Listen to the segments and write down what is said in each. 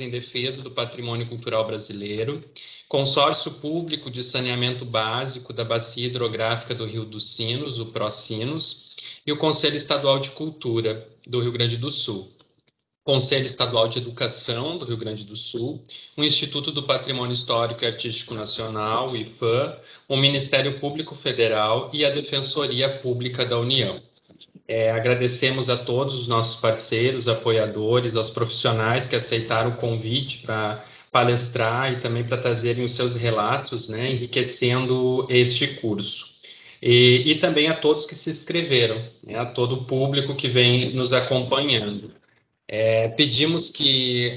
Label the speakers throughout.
Speaker 1: em defesa do patrimônio cultural brasileiro, Consórcio Público de Saneamento Básico da Bacia Hidrográfica do Rio dos Sinos, o PROSINOS, e o Conselho Estadual de Cultura do Rio Grande do Sul, Conselho Estadual de Educação do Rio Grande do Sul, o Instituto do Patrimônio Histórico e Artístico Nacional, o IPAM, o Ministério Público Federal e a Defensoria Pública da União. Agradecemos a todos os nossos parceiros, apoiadores, aos profissionais que aceitaram o convite para palestrar e também para trazerem os seus relatos, né, enriquecendo este curso. E também a todos que se inscreveram, né, a todo o público que vem nos acompanhando. Pedimos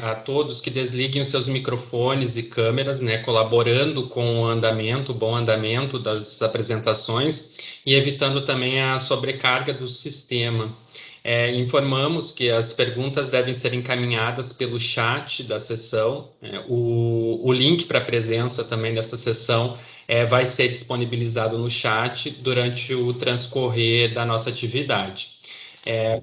Speaker 1: a todos que desliguem os seus microfones e câmeras, né, colaborando com o bom andamento das apresentações e evitando também a sobrecarga do sistema. Informamos que as perguntas devem ser encaminhadas pelo chat da sessão. O link para a presença também dessa sessão vai ser disponibilizado no chat durante o transcorrer da nossa atividade.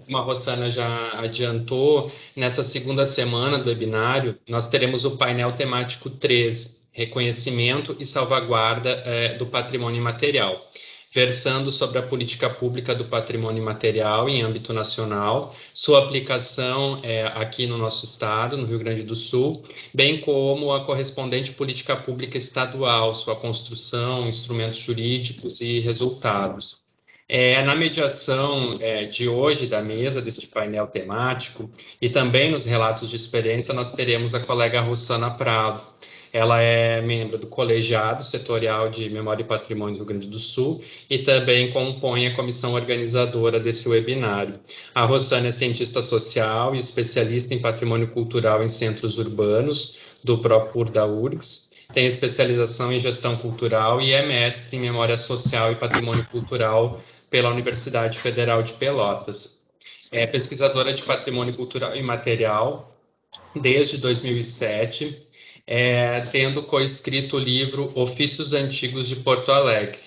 Speaker 1: Como a Rossana já adiantou, nessa segunda semana do webinário, nós teremos o painel temático 3, Reconhecimento e Salvaguarda do Patrimônio Imaterial, versando sobre a política pública do patrimônio imaterial em âmbito nacional, sua aplicação aqui no nosso estado, no Rio Grande do Sul, bem como a correspondente política pública estadual, sua construção, instrumentos jurídicos e resultados. Na mediação de hoje da mesa, deste painel temático, e também nos relatos de experiência, nós teremos a colega Rossana Prado. Ela é membro do Colegiado Setorial de Memória e Patrimônio do Rio Grande do Sul e também compõe a comissão organizadora desse webinário. A Rossana é cientista social e especialista em patrimônio cultural em centros urbanos do Propur da URGS. Tem especialização em gestão cultural e é mestre em memória social e patrimônio cultural pela Universidade Federal de Pelotas. É pesquisadora de patrimônio cultural e material desde 2007, tendo coescrito o livro Ofícios Antigos de Porto Alegre,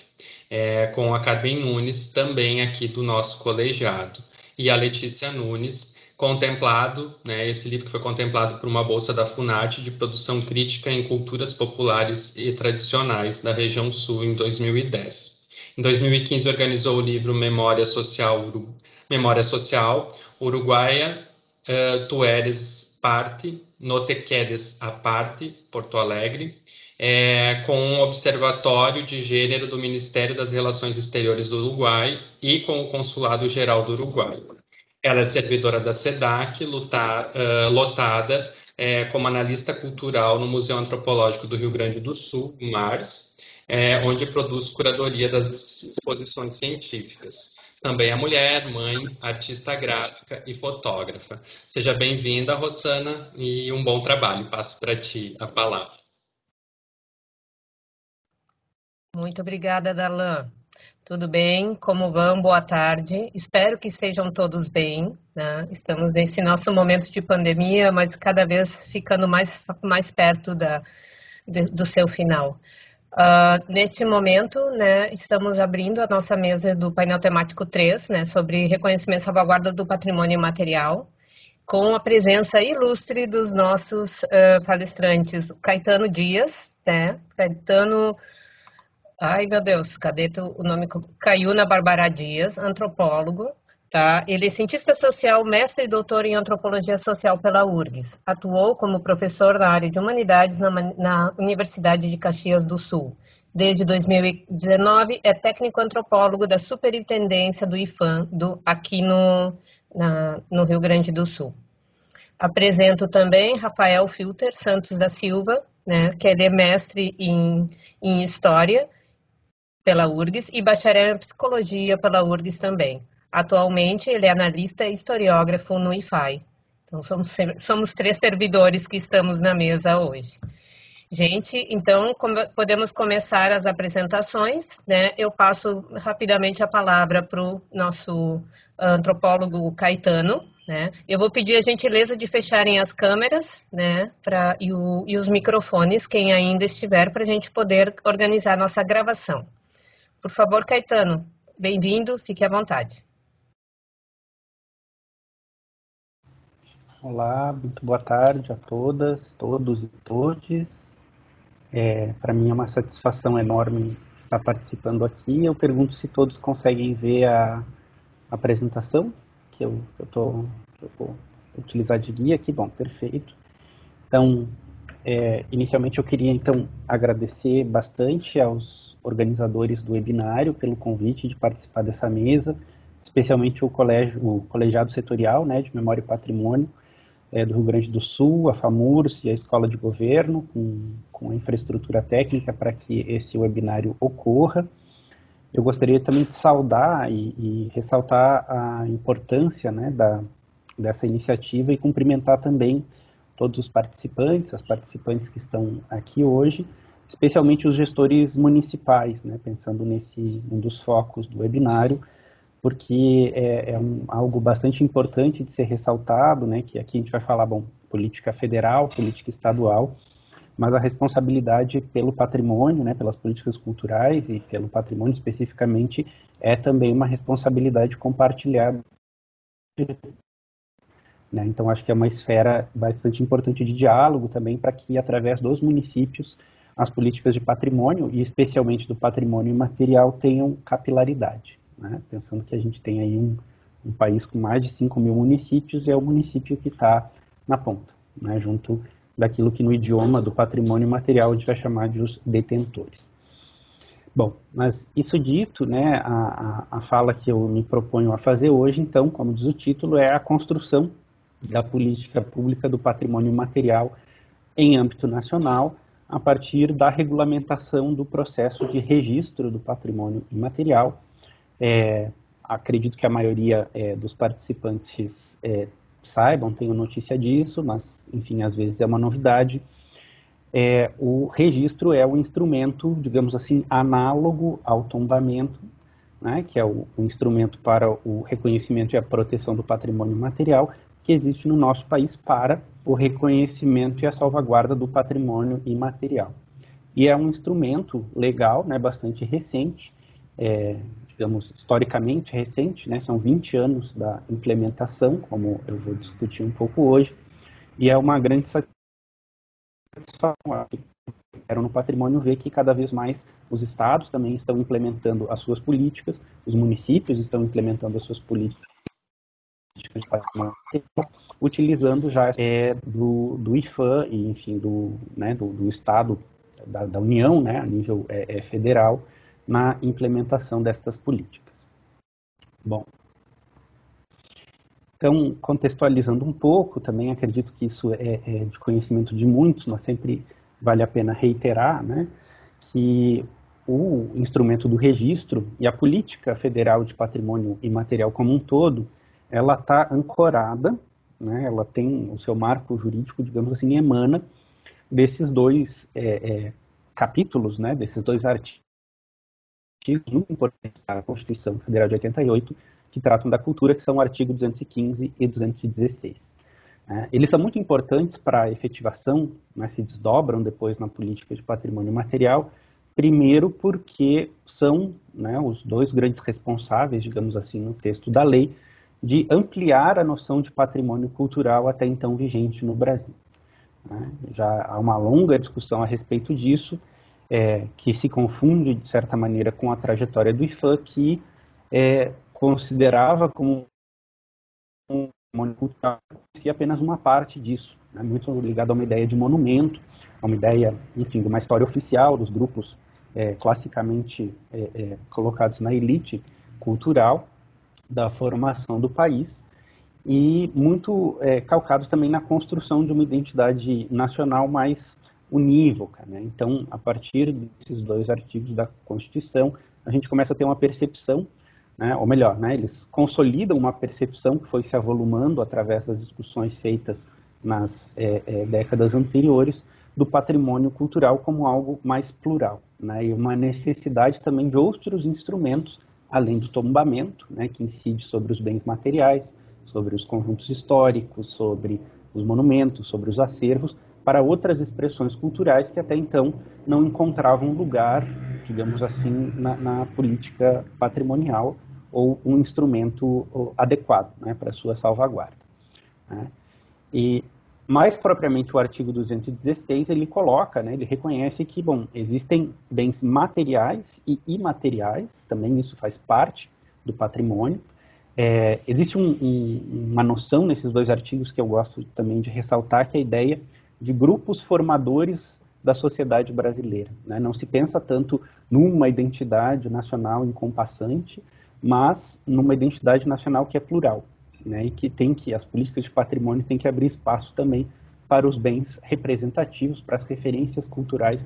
Speaker 1: com a Carmen Nunes, também aqui do nosso colegiado, e a Letícia Nunes, contemplado, esse livro que foi contemplado por uma bolsa da FUNAT de produção crítica em culturas populares e tradicionais da região sul em 2010. Em 2015 organizou o livro Memória Social, Uruguaia, Tu Eres Parte, No Te Quedes a Parte, Porto Alegre, com um observatório de gênero do Ministério das Relações Exteriores do Uruguai e com o Consulado Geral do Uruguai. Ela é servidora da SEDAC, lotada como analista cultural no Museu Antropológico do Rio Grande do Sul, MARS, onde produz curadoria das exposições científicas. Também é mulher, mãe, artista gráfica e fotógrafa. Seja bem-vinda, Rossana, e um bom trabalho. Passo para ti a palavra.
Speaker 2: Muito obrigada, Darlan. Tudo bem? Como vão? Boa tarde. Espero que estejam todos bem, né? Estamos nesse nosso momento de pandemia, mas cada vez ficando mais perto do seu final. Neste momento, né, estamos abrindo a nossa mesa do painel temático 3, né, sobre reconhecimento e salvaguarda do patrimônio imaterial, com a presença ilustre dos nossos palestrantes, Caetano Dias, né, ai meu Deus, cadê o nome? Caiuna Barbara Dias, antropólogo, tá? Ele é cientista social, mestre e doutor em antropologia social pela URGS. Atuou como professor na área de humanidades na Universidade de Caxias do Sul. Desde 2019 é técnico antropólogo da Superintendência do IFAM, aqui no Rio Grande do Sul. Apresento também Rafael Filter Santos da Silva, né, que ele é mestre em História pela URGS e bacharel em Psicologia pela URGS também. Atualmente, ele é analista e historiógrafo no IFAI. Então, somos 3 servidores que estamos na mesa hoje. Gente, então, podemos começar as apresentações, né? Eu passo rapidamente a palavra para o nosso antropólogo Caetano, né? Eu vou pedir a gentileza de fecharem as câmeras, né? E os microfones, quem ainda estiver, para a gente poder organizar a nossa gravação. Por favor, Caetano, bem-vindo, fique à vontade.
Speaker 3: Olá, muito boa tarde a todas, todos e todes. Para mim é uma satisfação enorme estar participando aqui. Eu pergunto se todos conseguem ver a apresentação que eu vou utilizar de guia aqui. Bom, perfeito. Então, inicialmente eu queria então agradecer bastante aos organizadores do webinário pelo convite de participar dessa mesa, especialmente o colegiado setorial, né, de Memória e Patrimônio, do Rio Grande do Sul, a FAMURS e a Escola de Governo, com a infraestrutura técnica para que esse webinário ocorra. Eu gostaria também de saudar e ressaltar a importância, né, dessa iniciativa e cumprimentar também todos os participantes, as participantes que estão aqui hoje, especialmente os gestores municipais, né, pensando nesse um dos focos do webinário, porque algo bastante importante de ser ressaltado, né, que aqui a gente vai falar, bom, política federal, política estadual, mas a responsabilidade pelo patrimônio, né, pelas políticas culturais e pelo patrimônio especificamente, é também uma responsabilidade compartilhada. Né? Então, acho que é uma esfera bastante importante de diálogo também para que, através dos municípios, as políticas de patrimônio, e especialmente do patrimônio imaterial, tenham capilaridade. Né? Pensando que a gente tem aí um país com mais de 5 mil municípios e é o município que está na ponta, né? Junto daquilo que no idioma do patrimônio imaterial a gente vai chamar de os detentores. Bom, mas isso dito, né, a fala que eu me proponho a fazer hoje, então, como diz o título, é a construção da política pública do patrimônio imaterial em âmbito nacional, a partir da regulamentação do processo de registro do patrimônio imaterial. Acredito que a maioria dos participantes saibam, tenham notícia disso, mas, enfim, às vezes é uma novidade. O registro é um instrumento, digamos assim, análogo ao tombamento, né, que é o instrumento para o reconhecimento e a proteção do patrimônio material, que existe no nosso país para o reconhecimento e a salvaguarda do patrimônio imaterial. E é um instrumento legal, né, bastante recente, digamos, historicamente recente, né, são 20 anos da implementação, como eu vou discutir um pouco hoje, e é uma grande satisfação no patrimônio ver que cada vez mais os estados também estão implementando as suas políticas, os municípios estão implementando as suas políticas de patrimônio, utilizando já do IFAM e, enfim, do Estado, da União, né, a nível federal, na implementação destas políticas. Bom, então, contextualizando um pouco, também acredito que isso é de conhecimento de muitos, mas sempre vale a pena reiterar, né, que o instrumento do registro e a política federal de patrimônio imaterial como um todo, ela está ancorada, né, ela tem o seu marco jurídico, digamos assim, emana desses dois capítulos, né, desses dois artigos muito importantes da Constituição Federal de 88, que tratam da cultura, que são o artigo 215 e 216. Eles são muito importantes para a efetivação, né, se desdobram depois na política de patrimônio material, primeiro porque são, né, os dois grandes responsáveis, digamos assim, no texto da lei, de ampliar a noção de patrimônio cultural até então vigente no Brasil. Já há uma longa discussão a respeito disso, que se confunde, de certa maneira, com a trajetória do IFAM, que considerava como um patrimônio cultural e apenas uma parte disso, né, muito ligado a uma ideia de monumento, a uma ideia, enfim, de uma história oficial dos grupos classicamente colocados na elite cultural da formação do país, e muito calcados também na construção de uma identidade nacional mais unívoca, né? Então, a partir desses dois artigos da Constituição, a gente começa a ter uma percepção, né? Ou melhor, né, eles consolidam uma percepção que foi se avolumando através das discussões feitas nas décadas anteriores, do patrimônio cultural como algo mais plural, né? E uma necessidade também de outros instrumentos, além do tombamento, né, que incide sobre os bens materiais, sobre os conjuntos históricos, sobre os monumentos, sobre os acervos, para outras expressões culturais que até então não encontravam lugar, digamos assim, na política patrimonial ou um instrumento adequado, né, para sua salvaguarda. Né? E, mais propriamente, o artigo 216, ele coloca, né, ele reconhece que, bom, existem bens materiais e imateriais, também isso faz parte do patrimônio. Existe uma noção nesses dois artigos que eu gosto também de ressaltar, que é a ideia de grupos formadores da sociedade brasileira, né? Não se pensa tanto numa identidade nacional encompassante, mas numa identidade nacional que é plural, né? E que as políticas de patrimônio têm que abrir espaço também para os bens representativos, para as referências culturais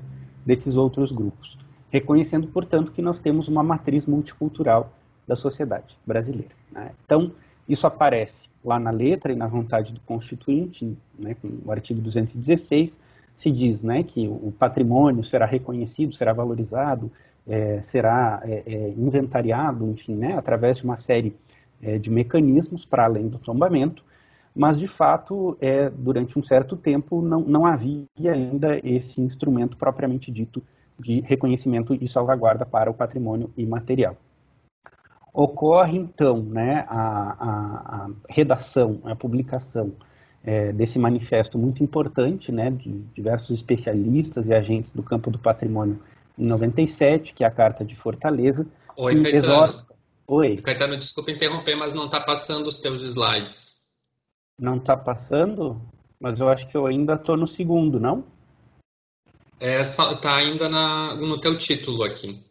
Speaker 3: desses outros grupos, reconhecendo, portanto, que nós temos uma matriz multicultural da sociedade brasileira, né? Então, isso aparece lá na letra e na vontade do Constituinte, né, com o artigo 216, se diz, né, que o patrimônio será reconhecido, será valorizado, será inventariado, enfim, né, através de uma série de mecanismos para além do tombamento, mas, de fato, durante um certo tempo não havia ainda esse instrumento propriamente dito de reconhecimento e salvaguarda para o patrimônio imaterial. Ocorre, então, né, a redação, a publicação desse manifesto muito importante, né, de diversos especialistas e agentes do campo do patrimônio em 97, que é a Carta de Fortaleza.
Speaker 1: Oi, Caetano.
Speaker 3: Oi.
Speaker 1: Caetano, desculpa interromper, mas não está passando os teus slides.
Speaker 3: Não está passando? Mas eu acho que eu ainda estou no segundo, não?
Speaker 1: Está ainda no teu título aqui.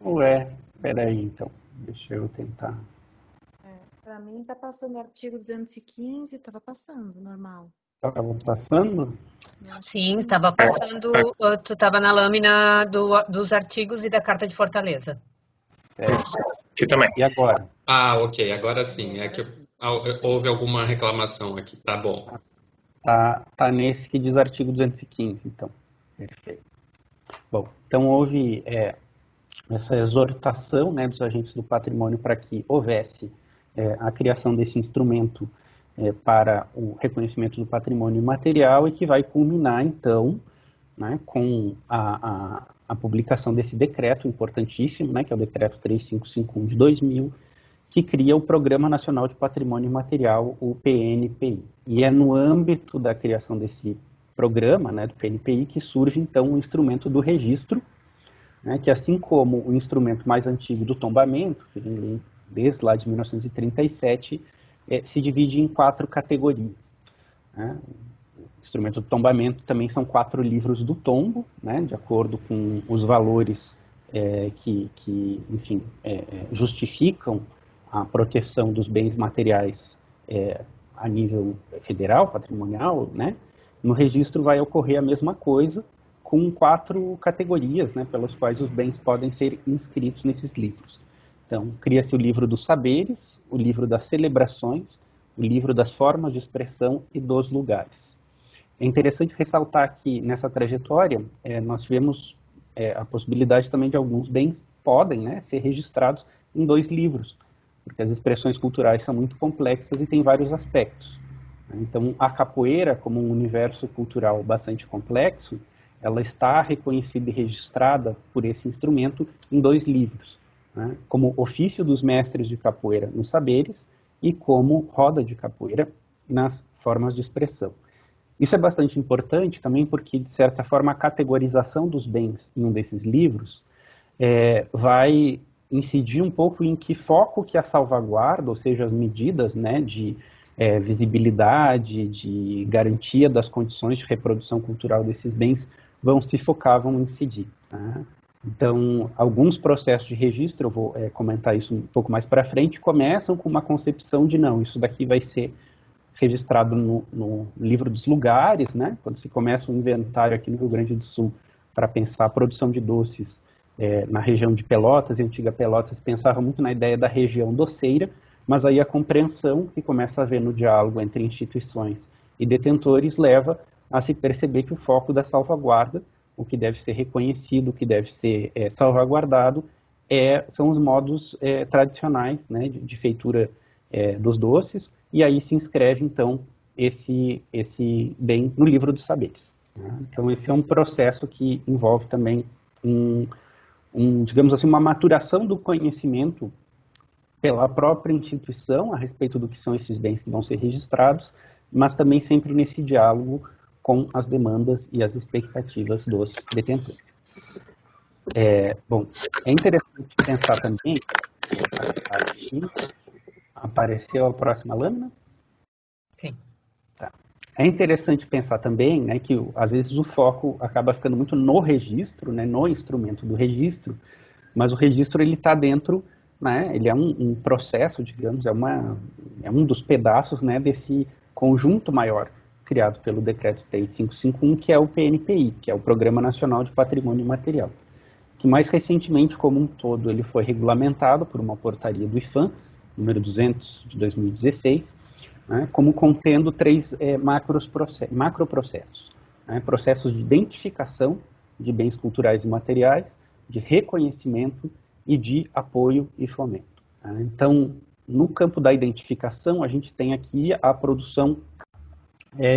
Speaker 3: Ué, peraí, então. Deixa eu tentar.
Speaker 4: Para mim está passando o artigo 215, estava passando, normal.
Speaker 3: Estava passando?
Speaker 2: Sim, estava passando. Tu estava na lâmina dos artigos e da Carta de Fortaleza.
Speaker 5: Aqui também.
Speaker 3: E agora?
Speaker 1: Ah, ok, agora sim. É que houve alguma reclamação aqui, tá bom.
Speaker 3: Tá nesse que diz artigo 215, então. Perfeito. Bom, então houve essa exortação, né, dos agentes do patrimônio para que houvesse a criação desse instrumento para o reconhecimento do patrimônio imaterial, e que vai culminar, então, né, com a publicação desse decreto importantíssimo, né, que é o decreto 3551 de 2000, que cria o Programa Nacional de Patrimônio Imaterial, o PNPI. E é no âmbito da criação desse programa, né, do PNPI, que surge, então, o instrumento do registro, né, que, assim como o instrumento mais antigo do tombamento, que vem desde lá de 1937, se divide em 4 categorias, né? O instrumento do tombamento também são 4 livros do tombo, né, de acordo com os valores que enfim, justificam a proteção dos bens materiais a nível federal, patrimonial, né? No registro vai ocorrer a mesma coisa, com 4 categorias, né, pelas quais os bens podem ser inscritos nesses livros. Então, cria-se o livro dos saberes, o livro das celebrações, o livro das formas de expressão e dos lugares. É interessante ressaltar que, nessa trajetória, nós tivemos a possibilidade também de alguns bens podem, né, ser registrados em 2 livros, porque as expressões culturais são muito complexas e têm vários aspectos. Então, a capoeira, como um universo cultural bastante complexo, ela está reconhecida e registrada por esse instrumento em 2 livros, né, como Ofício dos Mestres de Capoeira nos Saberes e como Roda de Capoeira nas Formas de Expressão. Isso é bastante importante também porque, de certa forma, a categorização dos bens em um desses livros vai incidir um pouco em que foco que a salvaguarda, ou seja, as medidas, né, de visibilidade, de garantia das condições de reprodução cultural desses bens vão incidir. Tá? Então, alguns processos de registro, eu vou comentar isso um pouco mais para frente, começam com uma concepção de não, isso daqui vai ser registrado no livro dos lugares, né? Quando se começa um inventário aqui no Rio Grande do Sul para pensar a produção de doces na região de Pelotas, e antiga Pelotas, pensava muito na ideia da região doceira, mas aí a compreensão que começa a haver no diálogo entre instituições e detentores leva a se perceber que o foco da salvaguarda, o que deve ser reconhecido, o que deve ser salvaguardado, são os modos tradicionais, né, de feitura dos doces, e aí se inscreve, então, esse bem no livro dos saberes. Né? Então, esse é um processo que envolve também digamos assim, uma maturação do conhecimento pela própria instituição a respeito do que são esses bens que vão ser registrados, mas também sempre nesse diálogo com as demandas e as expectativas dos detentores. Bom, é interessante pensar também, aqui apareceu a próxima lâmina?
Speaker 2: Sim.
Speaker 3: Tá. É interessante pensar também, né, que às vezes o foco acaba ficando muito no registro, né, no instrumento do registro, mas o registro ele está dentro, né, ele é um processo, digamos, é um dos pedaços, né, desse conjunto maior criado pelo Decreto-Lei 551, que é o PNPI, que é o Programa Nacional de Patrimônio Imaterial, que mais recentemente, como um todo, ele foi regulamentado por uma portaria do IPHAN, número 200 de 2016, né, como contendo 3 macroprocessos, né, processos de identificação de bens culturais e materiais, de reconhecimento e de apoio e fomento. Né. Então, no campo da identificação, a gente tem aqui a produção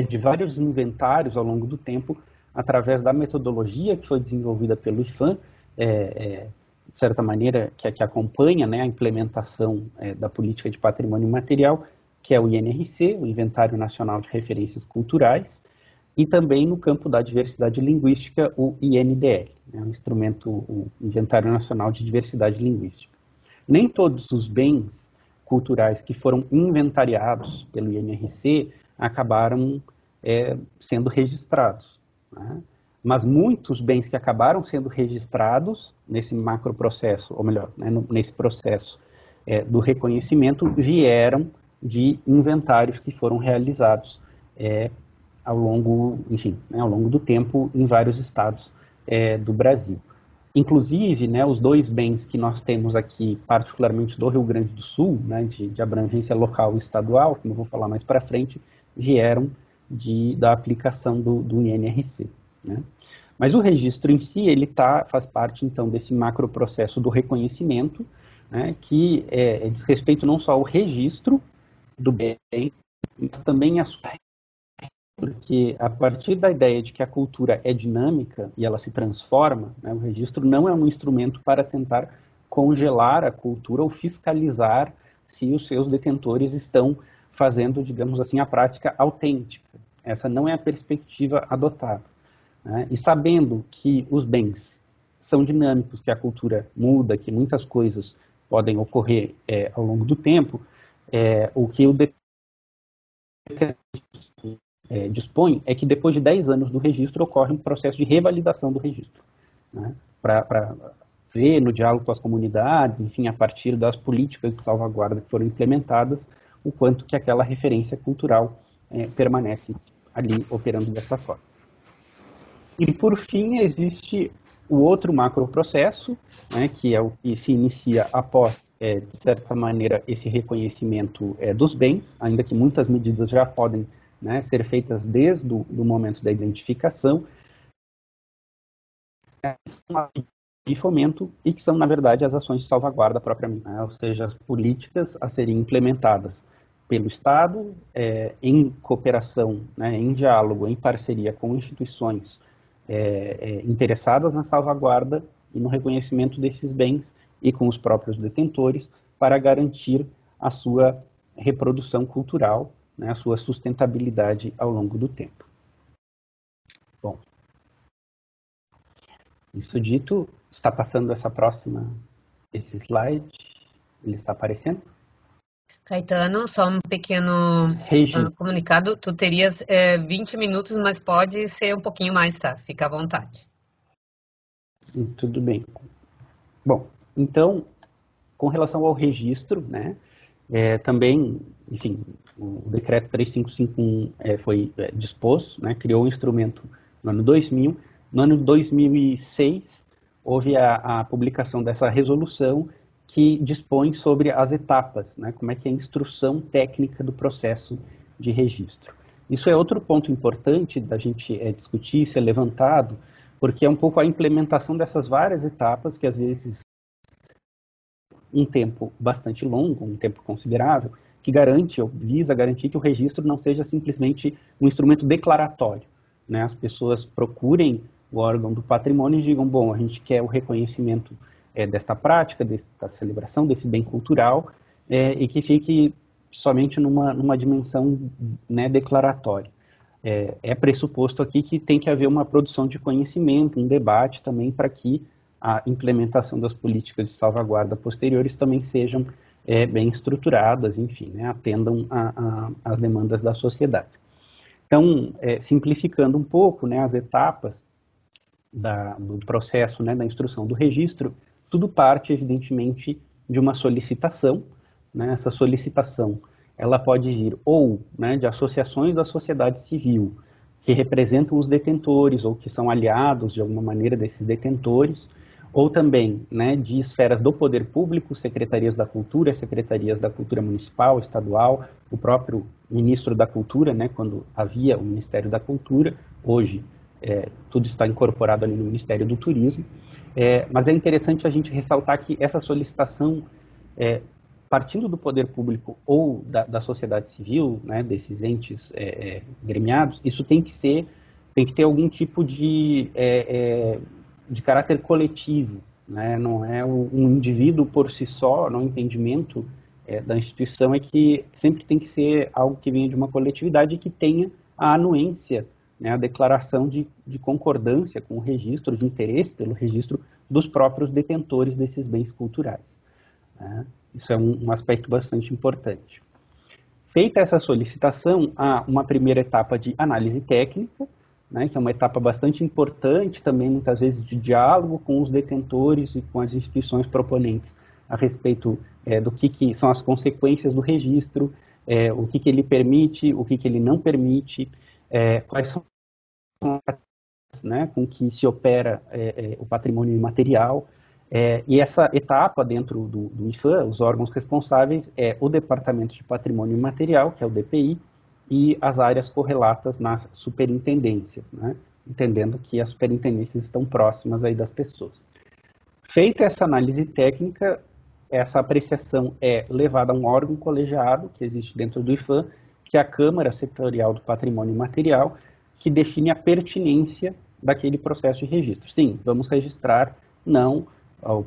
Speaker 3: de vários inventários ao longo do tempo, através da metodologia que foi desenvolvida pelo IPHAN, de certa maneira, que acompanha, né, a implementação da política de patrimônio imaterial, que é o INRC, o Inventário Nacional de Referências Culturais, e também no campo da diversidade linguística, o INDL, né, o Inventário Nacional de Diversidade Linguística. Nem todos os bens culturais que foram inventariados pelo INRC acabaram sendo registrados, né? Mas muitos bens que acabaram sendo registrados nesse macroprocesso, ou melhor, né, nesse processo do reconhecimento, vieram de inventários que foram realizados ao longo, enfim, né, ao longo do tempo em vários estados do Brasil. Inclusive, né, os 2 bens que nós temos aqui, particularmente do Rio Grande do Sul, né, de abrangência local e estadual, como eu vou falar mais para frente, vieram da aplicação do INRC. Né? Mas o registro em si, ele faz parte, então, desse macroprocesso do reconhecimento, né, que diz respeito não só ao registro do bem, mas também a sua, porque a partir da ideia de que a cultura é dinâmica e ela se transforma, né, o registro não é um instrumento para tentar congelar a cultura ou fiscalizar se os seus detentores estão fazendo, digamos assim, a prática autêntica. Essa não é a perspectiva adotada. Né? E sabendo que os bens são dinâmicos, que a cultura muda, que muitas coisas podem ocorrer ao longo do tempo, o que o dispõe é que depois de 10 anos do registro ocorre um processo de revalidação do registro, né? Para ver no diálogo com as comunidades, enfim, a partir das políticas de salvaguarda que foram implementadas, o quanto que aquela referência cultural permanece ali operando dessa forma. E por fim existe o outro macroprocesso, né, que é o que se inicia após, de certa maneira, esse reconhecimento dos bens, ainda que muitas medidas já podem, né, ser feitas desde o momento da identificação, e fomento, e que são, na verdade, as ações de salvaguarda propriamente, né, ou seja, as políticas a serem implementadas pelo Estado, em cooperação, né, em diálogo, em parceria com instituições interessadas na salvaguarda e no reconhecimento desses bens e com os próprios detentores, para garantir a sua reprodução cultural, né, a sua sustentabilidade ao longo do tempo. Bom, isso dito, está passando esse slide, ele está aparecendo?
Speaker 2: Caetano, só um pequeno comunicado, tu terias 20 minutos, mas pode ser um pouquinho mais, tá? Fica à vontade.
Speaker 3: Tudo bem. Bom, então, com relação ao registro, né, também, enfim, o decreto 3551 foi disposto, né, criou um instrumento no ano 2000. No ano 2006, houve a publicação dessa resolução que dispõe sobre as etapas, né, como é que é a instrução técnica do processo de registro. Isso é outro ponto importante da gente discutir, ser levantado, porque é um pouco a implementação dessas várias etapas, que às vezes um tempo bastante longo, um tempo considerável, que garante, ou visa garantir que o registro não seja simplesmente um instrumento declaratório, né? As pessoas procurem o órgão do patrimônio e digam, bom, a gente quer o reconhecimento desta prática, desta celebração, desse bem cultural, e que fique somente numa dimensão, né, declaratória. É pressuposto aqui que tem que haver uma produção de conhecimento, um debate também para que a implementação das políticas de salvaguarda posteriores também sejam bem estruturadas, enfim, né, atendam às demandas da sociedade. Então, simplificando um pouco, né, as etapas do processo, né, da instrução do registro, tudo parte, evidentemente, de uma solicitação, né, essa solicitação ela pode vir ou, né, de associações da sociedade civil, que representam os detentores ou que são aliados, de alguma maneira, desses detentores, ou também, né, de esferas do poder público, secretarias da cultura municipal, estadual, o próprio ministro da cultura, né, quando havia o Ministério da Cultura, hoje tudo está incorporado ali no Ministério do Turismo, mas é interessante a gente ressaltar que essa solicitação, partindo do poder público ou da sociedade civil, né, desses entes gremiados, isso tem que ter algum tipo de caráter coletivo, né? Não é um indivíduo por si só, no entendimento da instituição, é que sempre tem que ser algo que venha de uma coletividade e que tenha a anuência, né, a declaração de concordância com o registro, de interesse pelo registro dos próprios detentores desses bens culturais, né? Isso é um aspecto bastante importante. Feita essa solicitação, há uma primeira etapa de análise técnica, né, que é uma etapa bastante importante também, muitas vezes, de diálogo com os detentores e com as instituições proponentes a respeito do que são as consequências do registro, o que ele permite, o que ele não permite, quais são as, né, com que se opera o patrimônio imaterial. E essa etapa dentro do IFAM, os órgãos responsáveis é o Departamento de Patrimônio Imaterial, que é o DPI, e as áreas correlatas nas superintendências, né? Entendendo que as superintendências estão próximas aí das pessoas. Feita essa análise técnica, essa apreciação é levada a um órgão colegiado que existe dentro do IFAM, que é a Câmara Setorial do Patrimônio Imaterial, que define a pertinência daquele processo de registro. Sim, vamos registrar, não,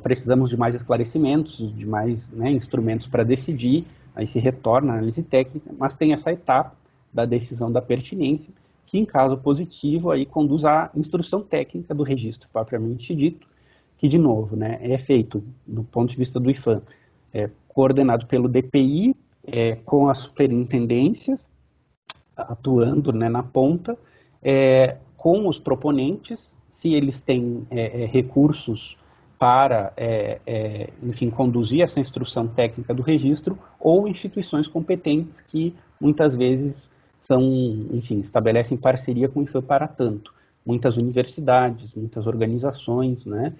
Speaker 3: precisamos de mais esclarecimentos, de mais, né, instrumentos para decidir, aí se retorna a análise técnica, mas tem essa etapa da decisão da pertinência, que em caso positivo aí conduz à instrução técnica do registro propriamente dito, que de novo, né, é feito do ponto de vista do IFAM, coordenado pelo DPI, com as superintendências, atuando, né, na ponta, com os proponentes, se eles têm recursos para, enfim, conduzir essa instrução técnica do registro, ou instituições competentes que muitas vezes são, enfim, estabelecem parceria com o IFAM para tanto. Muitas universidades, muitas organizações, né,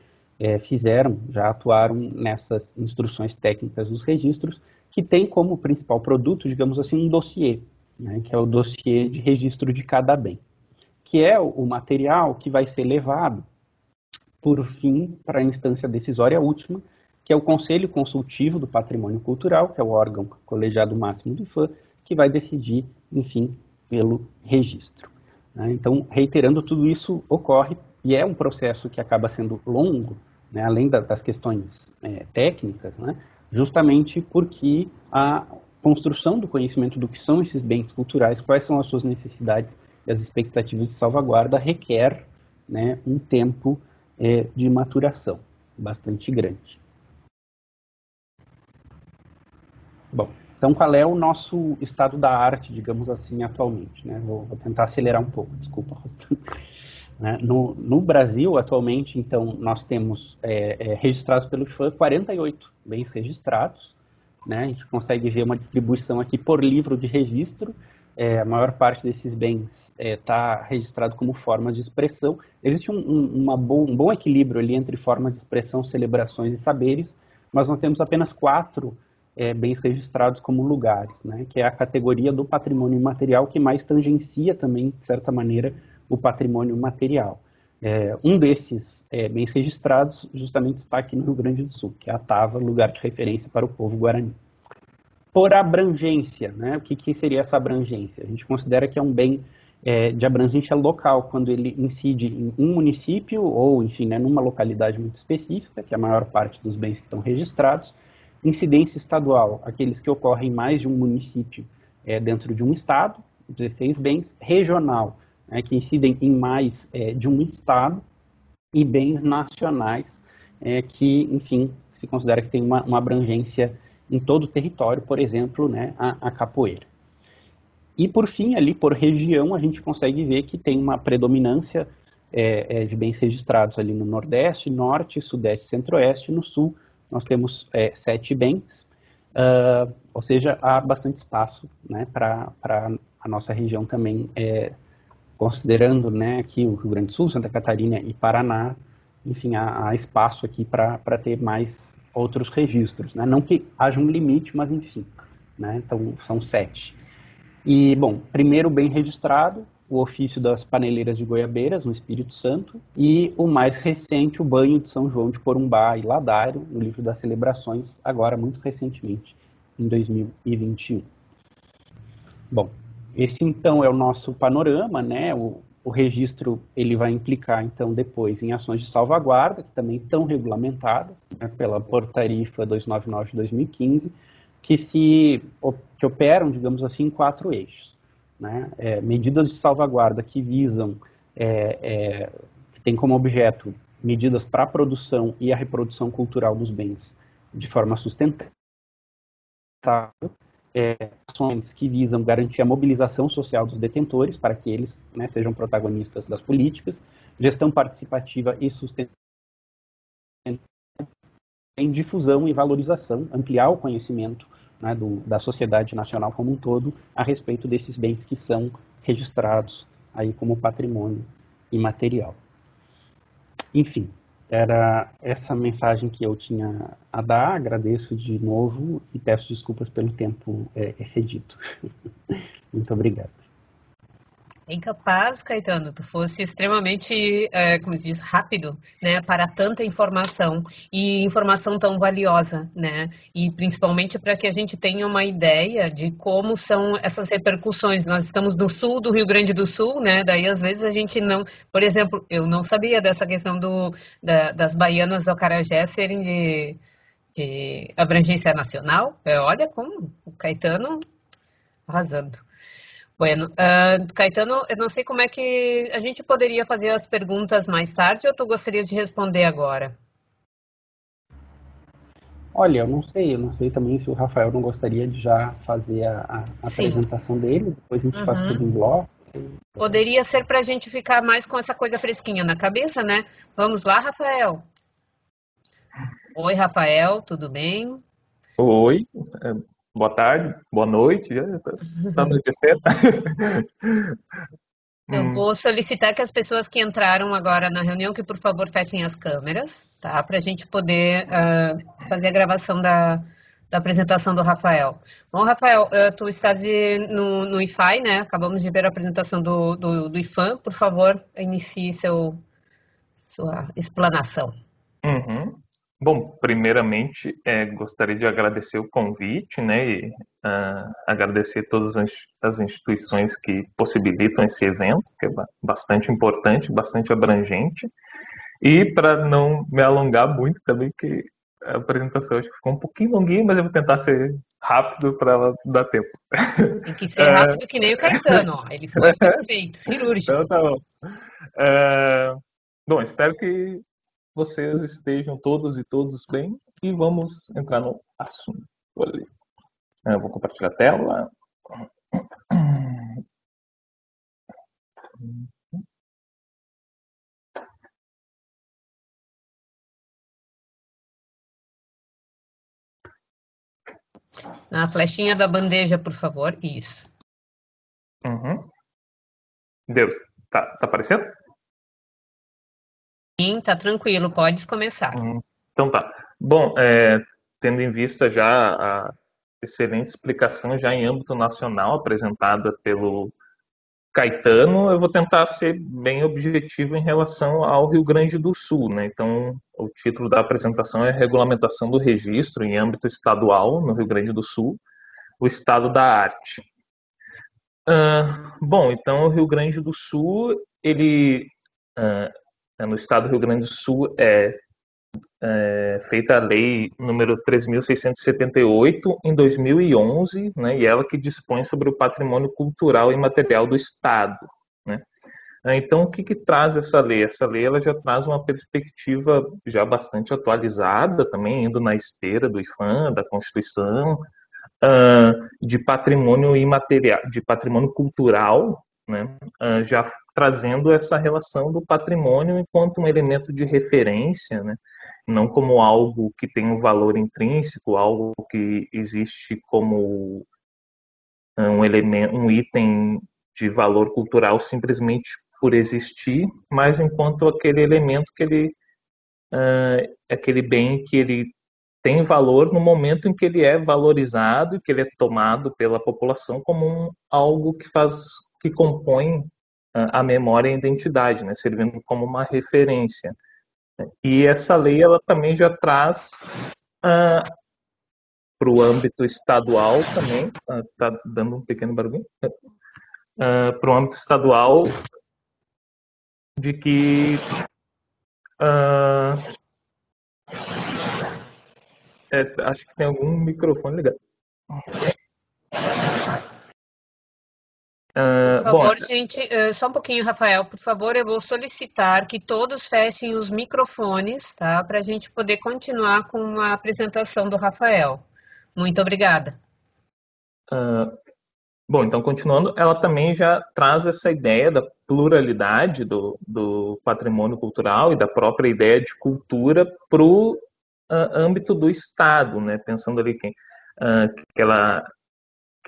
Speaker 3: já atuaram nessas instruções técnicas dos registros, que tem como principal produto, digamos assim, um dossiê, né, que é o dossiê de registro de cada bem, que é o material que vai ser levado, por fim, para a instância decisória última, que é o Conselho Consultivo do Patrimônio Cultural, que é o órgão colegiado máximo do IFAM, que vai decidir, enfim, pelo registro, né? Então, reiterando, tudo isso ocorre, e é um processo que acaba sendo longo, né, além das questões técnicas, né, justamente porque a construção do conhecimento do que são esses bens culturais, quais são as suas necessidades e as expectativas de salvaguarda, requer, né, um tempo de maturação bastante grande. Bom, então qual é o nosso estado da arte, digamos assim, atualmente, né? Vou tentar acelerar um pouco, desculpa. Né? No Brasil, atualmente, então, nós temos registrados pelo IFAM 48 bens registrados, né? A gente consegue ver uma distribuição aqui por livro de registro. A maior parte desses bens está registrado como formas de expressão. Existe um bom equilíbrio ali entre formas de expressão, celebrações e saberes, mas nós temos apenas 4 bens registrados como lugares, né, que é a categoria do patrimônio imaterial, que mais tangencia também, de certa maneira, o patrimônio material. Um desses bens registrados justamente está aqui no Rio Grande do Sul, que é a Tava, lugar de referência para o povo guarani. Por abrangência, né, o que seria essa abrangência? A gente considera que é um bem de abrangência local, quando ele incide em um município ou, enfim, né, numa localidade muito específica, que é a maior parte dos bens que estão registrados, Incidência estadual, aqueles que ocorrem em mais de um município dentro de um estado, 16 bens. Regional, que incidem em mais de um estado. E bens nacionais, que, enfim, se considera que tem uma abrangência em todo o território, por exemplo, né, a capoeira. E, por fim, ali por região, a gente consegue ver que tem uma predominância de bens registrados ali no Nordeste, Norte, Sudeste, Centro-Oeste. No Sul, nós temos 7 bens, ou seja, há bastante espaço, né, para a nossa região também, considerando, né, aqui o Rio Grande do Sul, Santa Catarina e Paraná. Enfim, há espaço aqui para ter mais outros registros, né? Não que haja um limite, mas enfim, né? Então, são 7. E, bom, primeiro bem registrado, o ofício das paneleiras de Goiabeiras, no Espírito Santo, e o mais recente, o banho de São João de Corumbá e Ladário, no livro das celebrações, agora muito recentemente, em 2021. Bom, esse então é o nosso panorama, né? O registro ele vai implicar então depois em ações de salvaguarda, que também estão regulamentadas, né, pela portaria IFA 299 de 2015, que operam, digamos assim, em 4 eixos, né? Medidas de salvaguarda que visam, que tem como objeto medidas para a produção e a reprodução cultural dos bens de forma sustentável. Ações que visam garantir a mobilização social dos detentores, para que eles, né, sejam protagonistas das políticas, gestão participativa e sustentável, em difusão e valorização, ampliar o conhecimento, né, da sociedade nacional como um todo a respeito desses bens que são registrados aí como patrimônio imaterial. Enfim, era essa mensagem que eu tinha a dar. Agradeço de novo e peço desculpas pelo tempo excedido. Muito obrigado.
Speaker 2: É incapaz, Caetano, tu fosse extremamente, como se diz, rápido, né, para tanta informação e informação tão valiosa, né, e principalmente para que a gente tenha uma ideia de como são essas repercussões. Nós estamos no sul do Rio Grande do Sul, né, daí às vezes a gente não, por exemplo, eu não sabia dessa questão das baianas do acarajé serem de abrangência nacional. Olha como o Caetano arrasando. Bueno, Caetano, eu não sei como é que a gente poderia fazer as perguntas mais tarde ou tu gostaria de responder agora?
Speaker 3: Olha, eu não sei também se o Rafael não gostaria de já fazer a
Speaker 2: Sim.
Speaker 3: apresentação dele, depois a gente faz tudo em bloco.
Speaker 2: Poderia ser para a gente ficar mais com essa coisa fresquinha na cabeça, né? Vamos lá, Rafael. Oi, Rafael, tudo bem?
Speaker 5: Oi, boa tarde, boa noite, já tá anoitecendo.
Speaker 2: Eu vou solicitar que as pessoas que entraram agora na reunião, que por favor fechem as câmeras, tá? Para a gente poder fazer a gravação da apresentação do Rafael. Bom, Rafael, tu estás no IFAI, né? Acabamos de ver a apresentação do IFAM. Por favor, inicie sua explanação.
Speaker 5: Uhum. Bom, primeiramente, gostaria de agradecer o convite, né, e agradecer todas as instituições que possibilitam esse evento, que é bastante importante, bastante abrangente, e para não me alongar muito também, que a apresentação acho que ficou um pouquinho longuinha, mas eu vou tentar ser rápido para ela dar tempo.
Speaker 2: Tem que ser rápido que nem o Caetano, ó. Ele foi perfeito, cirúrgico.
Speaker 5: Então tá bom. Bom, espero que vocês estejam todas e todos bem e vamos entrar no assunto ali. Eu vou compartilhar a tela.
Speaker 2: Na flechinha da bandeja, por favor. Isso.
Speaker 5: Uhum. Deus, tá aparecendo?
Speaker 2: Sim, tá tranquilo, podes começar.
Speaker 5: Então tá. Bom, tendo em vista já a excelente explicação já em âmbito nacional apresentada pelo Caetano, eu vou tentar ser bem objetivo em relação ao Rio Grande do Sul, né? Então, o título da apresentação é Regulamentação do Registro em âmbito estadual no Rio Grande do Sul, o Estado da Arte. Bom, então o Rio Grande do Sul, ele no estado do Rio Grande do Sul feita a lei número 3.678 em 2011, né, e ela que dispõe sobre o patrimônio cultural e material do Estado, né. Então, o que traz essa lei? Essa lei ela já traz uma perspectiva já bastante atualizada, também indo na esteira do IPHAN, da Constituição, de patrimônio imaterial, de patrimônio cultural, né, já trazendo essa relação do patrimônio enquanto um elemento de referência, né, não como algo que tem um valor intrínseco, algo que existe como um elemento, um item de valor cultural simplesmente por existir, mas enquanto aquele elemento que ele aquele bem que ele tem valor no momento em que ele é valorizado e que ele é tomado pela população como algo que compõe a memória e a identidade, né, servindo como uma referência. E essa lei ela também já traz para o âmbito estadual também, está dando um pequeno barulho, para o âmbito estadual de que acho que tem algum microfone ligado.
Speaker 2: Por favor, gente, só um pouquinho, Rafael, por favor, eu vou solicitar que todos fechem os microfones, tá? Para a gente poder continuar com a apresentação do Rafael. Muito obrigada.
Speaker 5: Bom, então continuando, ela também já traz essa ideia da pluralidade do patrimônio cultural e da própria ideia de cultura para o âmbito do Estado, né? Pensando ali que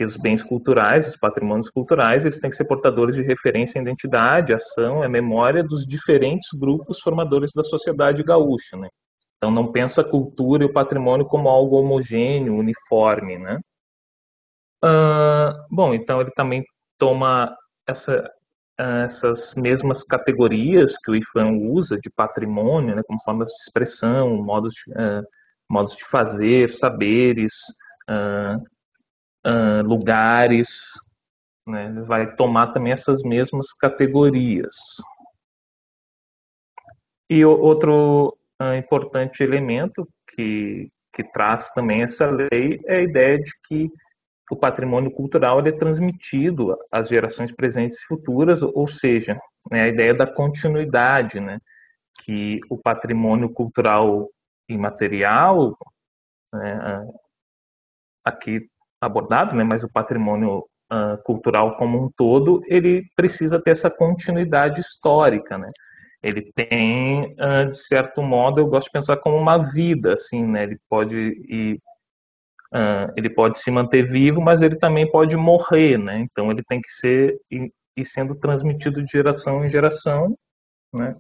Speaker 5: os bens culturais, os patrimônios culturais, eles têm que ser portadores de referência à identidade, ação, à memória dos diferentes grupos formadores da sociedade gaúcha, né? Então não pensa a cultura e o patrimônio como algo homogêneo, uniforme, né? Bom, então ele também toma essas mesmas categorias que o IPHAN usa de patrimônio, né, como formas de expressão, modos de fazer, saberes, lugares, né, vai tomar também essas mesmas categorias. E outro importante elemento que traz também essa lei é a ideia de que o patrimônio cultural ele é transmitido às gerações presentes e futuras, ou seja, né, a ideia da continuidade, né, que o patrimônio cultural imaterial, né, aqui abordado, né, mas o patrimônio cultural como um todo, ele precisa ter essa continuidade histórica, né? Ele tem, de certo modo, eu gosto de pensar como uma vida, assim, né? Ele pode se manter vivo, mas ele também pode morrer, né? Então ele tem que ser e sendo transmitido de geração em geração, né?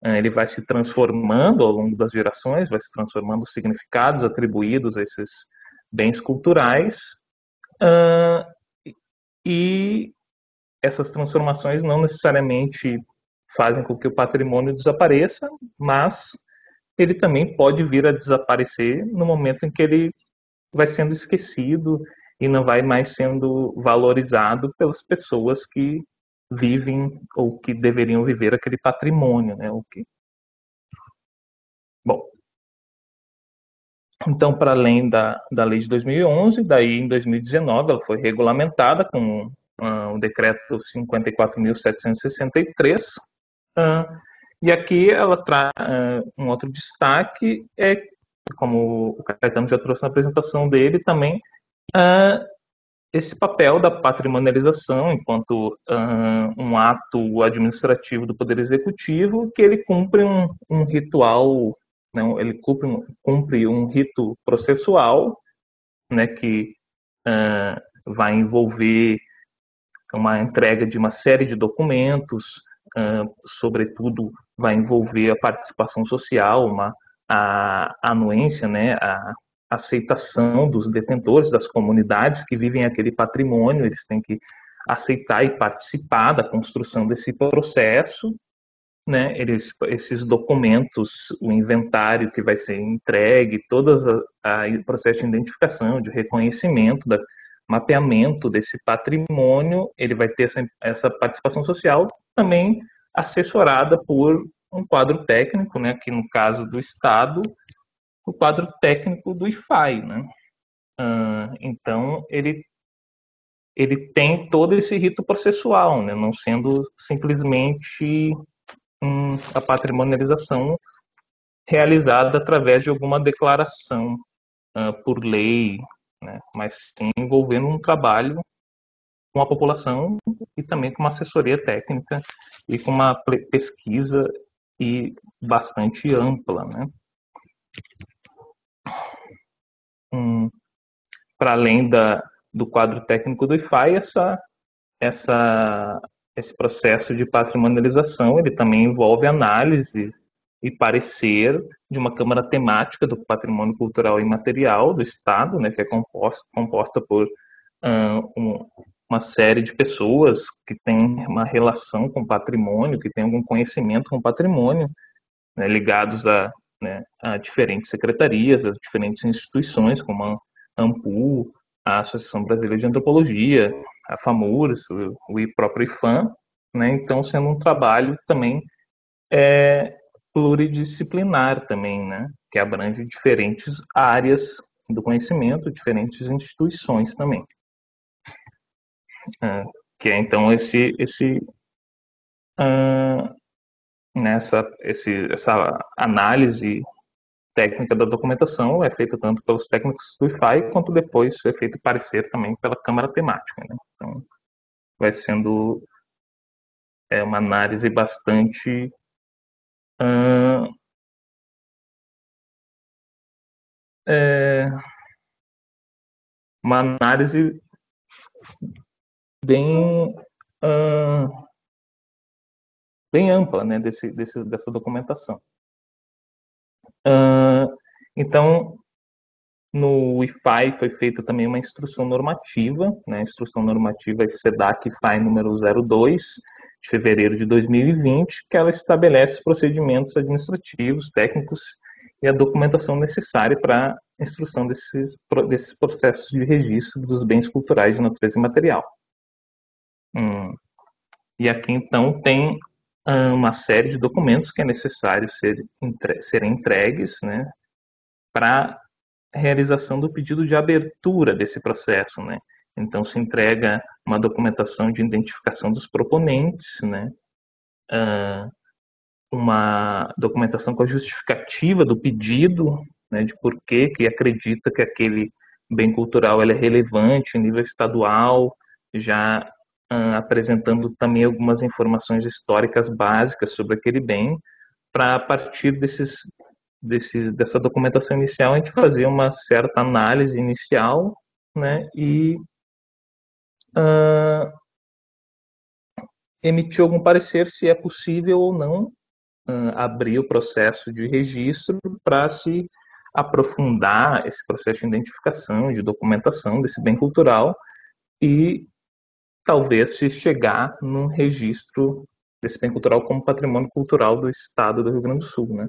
Speaker 5: Ele vai se transformando ao longo das gerações, vai se transformando os significados atribuídos a esses bens culturais, e essas transformações não necessariamente fazem com que o patrimônio desapareça, mas ele também pode vir a desaparecer no momento em que ele vai sendo esquecido e não vai mais sendo valorizado pelas pessoas que vivem ou que deveriam viver aquele patrimônio, né? Bom, então, para além da lei de 2011, daí em 2019 ela foi regulamentada com o decreto 54.763, e aqui ela traz um outro destaque, como o Caetano já trouxe na apresentação dele também, esse papel da patrimonialização enquanto um ato administrativo do Poder Executivo, que ele cumpre um ritual, não, ele cumpre um rito processual, né, que vai envolver uma entrega de uma série de documentos, sobretudo vai envolver a participação social, a anuência, né, a aceitação dos detentores, das comunidades que vivem aquele patrimônio, eles têm que aceitar e participar da construção desse processo, né? Esses documentos, o inventário que vai ser entregue, todo o processo de identificação, de reconhecimento, mapeamento desse patrimônio, ele vai ter essa participação social também assessorada por um quadro técnico, né, aqui no caso do Estado, o quadro técnico do IFAI, né? Então, ele tem todo esse rito processual, né, não sendo simplesmente a patrimonialização realizada através de alguma declaração por lei, né, mas sim envolvendo um trabalho com a população e também com uma assessoria técnica e com uma pesquisa e bastante ampla, né? Para além do quadro técnico do IFAI, esse processo de patrimonialização ele também envolve análise e parecer de uma Câmara Temática do Patrimônio Cultural e Imaterial do Estado, né, que é composta por uma série de pessoas que têm uma relação com o patrimônio, que têm algum conhecimento com o patrimônio, né, ligados a diferentes secretarias, a diferentes instituições, como a AMPU, a Associação Brasileira de Antropologia, a FAMURS, o próprio IFAM, né? Então, sendo um trabalho também pluridisciplinar também, né? Que abrange diferentes áreas do conhecimento, diferentes instituições também. Que é, então, essa análise técnica da documentação é feita tanto pelos técnicos do IFAI, quanto depois é feito parecer também pela Câmara Temática, né? Então, vai sendo uma análise bastante uma análise bem ampla, né, dessa documentação. Então, no IFAI foi feita também uma instrução normativa, né, instrução normativa SEDAC-IFAI número 02, de fevereiro de 2020, que ela estabelece os procedimentos administrativos, técnicos e a documentação necessária para a instrução desses processos de registro dos bens culturais de natureza imaterial. E aqui, então, tem uma série de documentos que é necessário serem entregues, né, para realização do pedido de abertura desse processo, né? Então se entrega uma documentação de identificação dos proponentes, né? Uma documentação com a justificativa do pedido, né? De por que acredita que aquele bem cultural é relevante em nível estadual, já apresentando também algumas informações históricas básicas sobre aquele bem, para a partir dessa documentação inicial, a gente fazer uma certa análise inicial, né, e emitir algum parecer se é possível ou não abrir o processo de registro para se aprofundar esse processo de identificação, de documentação desse bem cultural e talvez se chegar num registro desse bem cultural como patrimônio cultural do Estado do Rio Grande do Sul, né?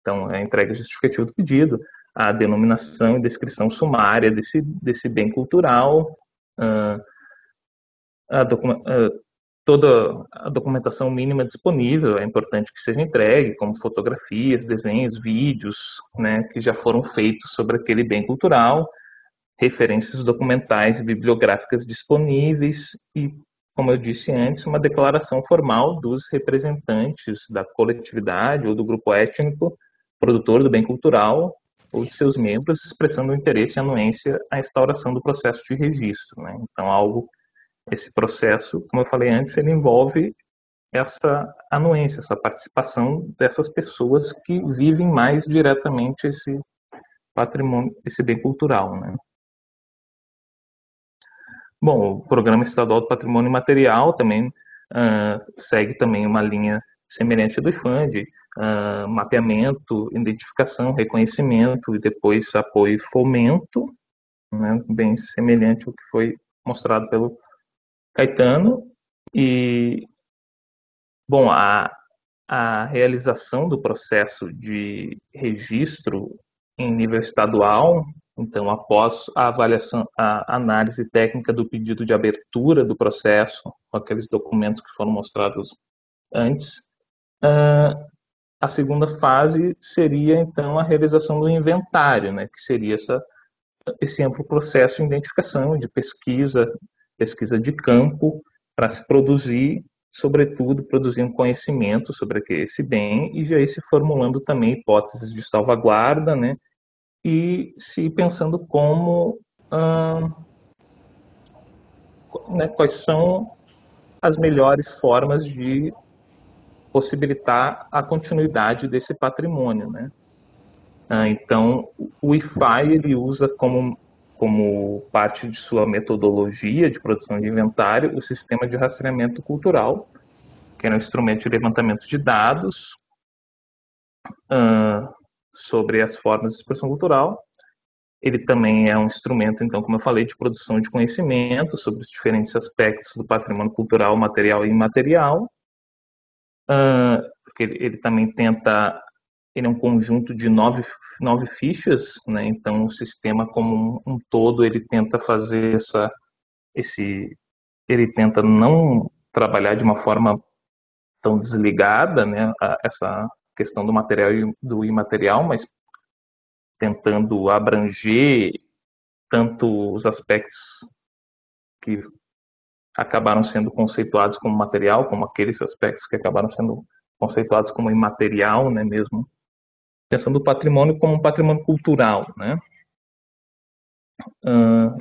Speaker 5: Então, a entrega justificativa do pedido, a denominação e descrição sumária desse bem cultural, toda a documentação mínima disponível é importante que seja entregue, como fotografias, desenhos, vídeos, né, que já foram feitos sobre aquele bem cultural, referências documentais e bibliográficas disponíveis e, como eu disse antes, uma declaração formal dos representantes da coletividade ou do grupo étnico produtor do bem cultural ou de seus membros, expressando o interesse e anuência à instauração do processo de registro, né? Então, esse processo, como eu falei antes, ele envolve essa anuência, essa participação dessas pessoas que vivem mais diretamente esse patrimônio, esse bem cultural, né? Bom, o Programa Estadual do Patrimônio Imaterial também segue também uma linha semelhante do IFAM, de mapeamento, identificação, reconhecimento e depois apoio e fomento, né, bem semelhante ao que foi mostrado pelo Caetano. E, bom, a realização do processo de registro em nível estadual, então, após a avaliação, a análise técnica do pedido de abertura do processo, com aqueles documentos que foram mostrados antes, A segunda fase seria, então, a realização do inventário, né, que seria esse amplo processo de identificação, de pesquisa de campo, para se produzir, sobretudo, produzir um conhecimento sobre esse bem e já ir se formulando também hipóteses de salvaguarda, né, e se pensando como, né, quais são as melhores formas de possibilitar a continuidade desse patrimônio, né? Então, o IFAI ele usa como parte de sua metodologia de produção de inventário o sistema de rastreamento cultural, que é um instrumento de levantamento de dados sobre as formas de expressão cultural. Ele também é um instrumento, então, como eu falei, de produção de conhecimento sobre os diferentes aspectos do patrimônio cultural, material e imaterial, porque ele também tenta. Ele é um conjunto de nove fichas, né? Então o sistema como um todo ele tenta fazer ele tenta não trabalhar de uma forma tão desligada, né? Essa questão do material e do imaterial, mas tentando abranger tanto os aspectos que acabaram sendo conceituados como material, como aqueles aspectos que acabaram sendo conceituados como imaterial, né? Mesmo pensando o patrimônio como um patrimônio cultural, né?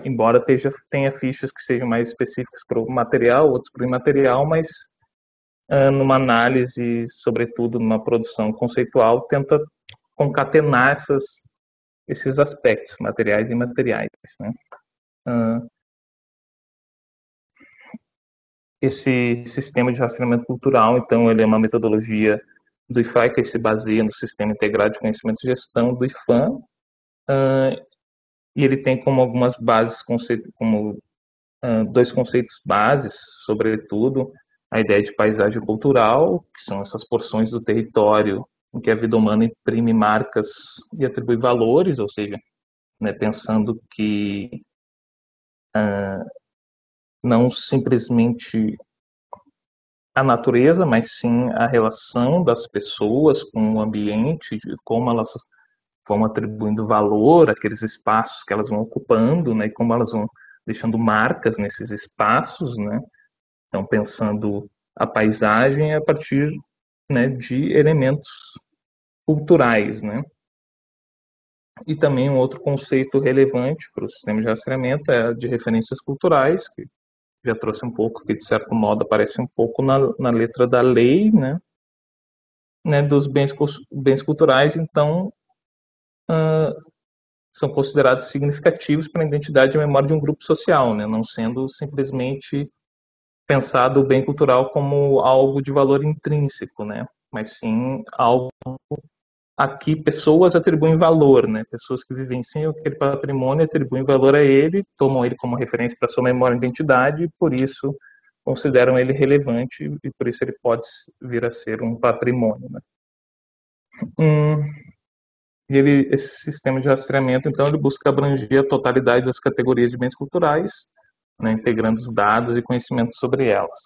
Speaker 5: Embora tenha fichas que sejam mais específicas para o material, outros para o imaterial, mas numa análise, sobretudo numa produção conceitual, tenta concatenar esses aspectos, materiais e imateriais, né? Esse sistema de rastreamento cultural, então, ele é uma metodologia do IFAI que se baseia no Sistema Integrado de Conhecimento e Gestão do IFAM, e ele tem como algumas bases, como dois conceitos bases, sobretudo a ideia de paisagem cultural, que são essas porções do território em que a vida humana imprime marcas e atribui valores, ou seja, né, pensando que não simplesmente a natureza, mas sim a relação das pessoas com o ambiente, de como elas vão atribuindo valor àqueles espaços que elas vão ocupando, né, e como elas vão deixando marcas nesses espaços, né? Então, pensando a paisagem a partir, né, de elementos culturais, né? E também um outro conceito relevante para o sistema de rastreamento é de referências culturais, que já trouxe um pouco, que de certo modo aparece um pouco na letra da lei, né? Dos bens culturais, então, são considerados significativos para a identidade e a memória de um grupo social, né? Não sendo simplesmente pensado o bem cultural como algo de valor intrínseco, né? Mas sim algo a que pessoas atribuem valor, né? Pessoas que vivenciam aquele patrimônio atribuem valor a ele, tomam ele como referência para sua memória e identidade, e por isso consideram ele relevante e por isso ele pode vir a ser um patrimônio, né? Esse sistema de rastreamento, então, ele busca abranger a totalidade das categorias de bens culturais, né, integrando os dados e conhecimentos sobre elas.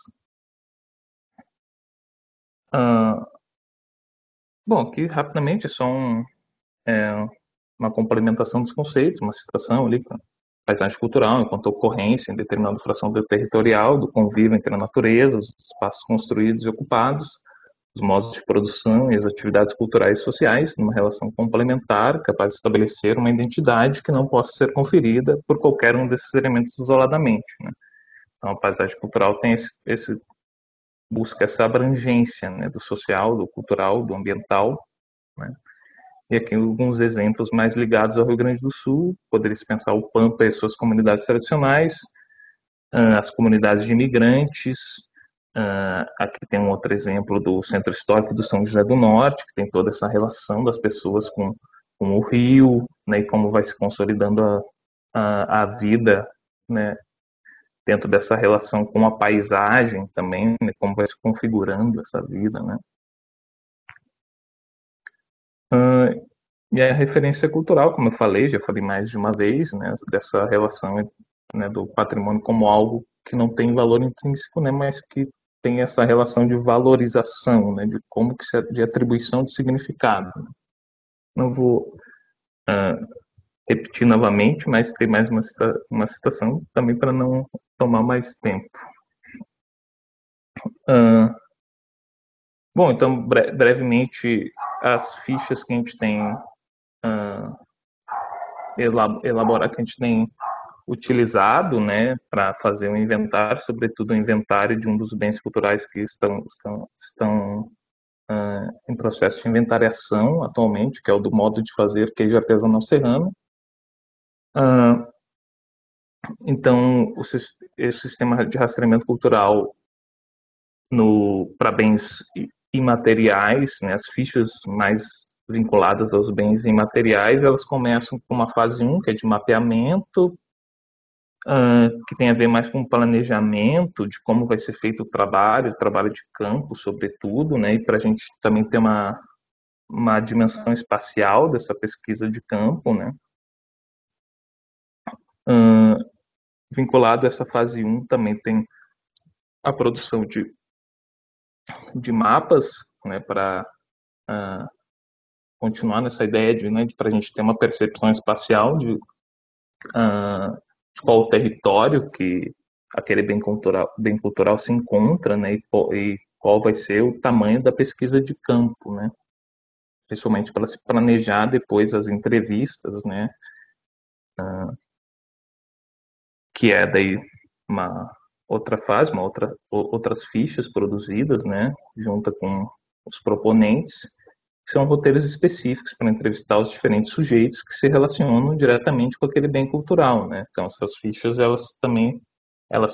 Speaker 5: Bom, aqui rapidamente é só uma complementação dos conceitos, uma citação ali, paisagem cultural enquanto ocorrência em determinada fração territorial do convívio entre a natureza, os espaços construídos e ocupados, os modos de produção e as atividades culturais e sociais, numa relação complementar, capaz de estabelecer uma identidade que não possa ser conferida por qualquer um desses elementos isoladamente, né? Então, a paisagem cultural tem busca essa abrangência, né, do social, do cultural, do ambiental, né? E aqui alguns exemplos mais ligados ao Rio Grande do Sul, poderia-se pensar o Pampa e suas comunidades tradicionais, as comunidades de imigrantes, aqui tem um outro exemplo do Centro Histórico do São José do Norte, que tem toda essa relação das pessoas com o rio, né, e como vai se consolidando a vida, né, dentro dessa relação com a paisagem também, né, como vai se configurando essa vida, né. E a referência cultural, como eu falei, já falei mais de uma vez, né, dessa relação, né, do patrimônio como algo que não tem valor intrínseco, né, mas que tem essa relação de valorização, né, de como que de atribuição de significado. Não vou repetir novamente, mas tem mais uma citação também para não tomar mais tempo. Bom, então, brevemente, as fichas que a gente tem elaborar, que a gente tem utilizado, né, para fazer um inventário, sobretudo o inventário de um dos bens culturais que estão em processo de inventariação atualmente, que é o do modo de fazer queijo artesanal serrano. Então, esse sistema de rastreamento cultural para bens imateriais, né, as fichas mais vinculadas aos bens imateriais, elas começam com uma fase 1, que é de mapeamento, que tem a ver mais com planejamento de como vai ser feito o trabalho de campo, sobretudo, né, e para a gente também ter uma dimensão espacial dessa pesquisa de campo, né. Vinculado a essa fase 1 também tem a produção de mapas, né, para continuar nessa ideia de para a gente ter uma percepção espacial de qual o território que aquele bem cultural se encontra, né, e qual vai ser o tamanho da pesquisa de campo, né, principalmente para se planejar depois as entrevistas, né, que é daí uma outra fase, outras fichas produzidas, né, junto com os proponentes, que são roteiros específicos para entrevistar os diferentes sujeitos que se relacionam diretamente com aquele bem cultural, né. Então, essas fichas, elas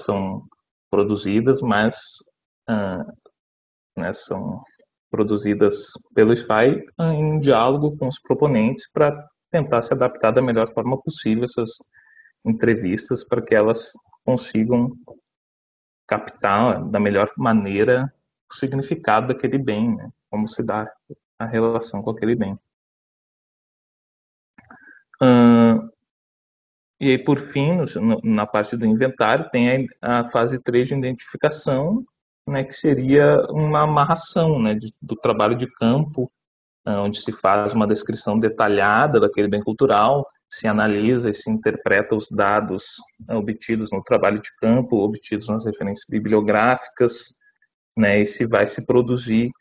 Speaker 5: são produzidas, mas né, são produzidas pelo SFAI em diálogo com os proponentes para tentar se adaptar da melhor forma possível essas entrevistas para que elas consigam captar da melhor maneira o significado daquele bem, né? Como se dá a relação com aquele bem. E aí, por fim, na parte do inventário, tem a fase 3 de identificação, né, que seria uma amarração, né, do trabalho de campo, onde se faz uma descrição detalhada daquele bem cultural, se analisa e se interpreta os dados obtidos no trabalho de campo, obtidos nas referências bibliográficas, né, e se vai se produzir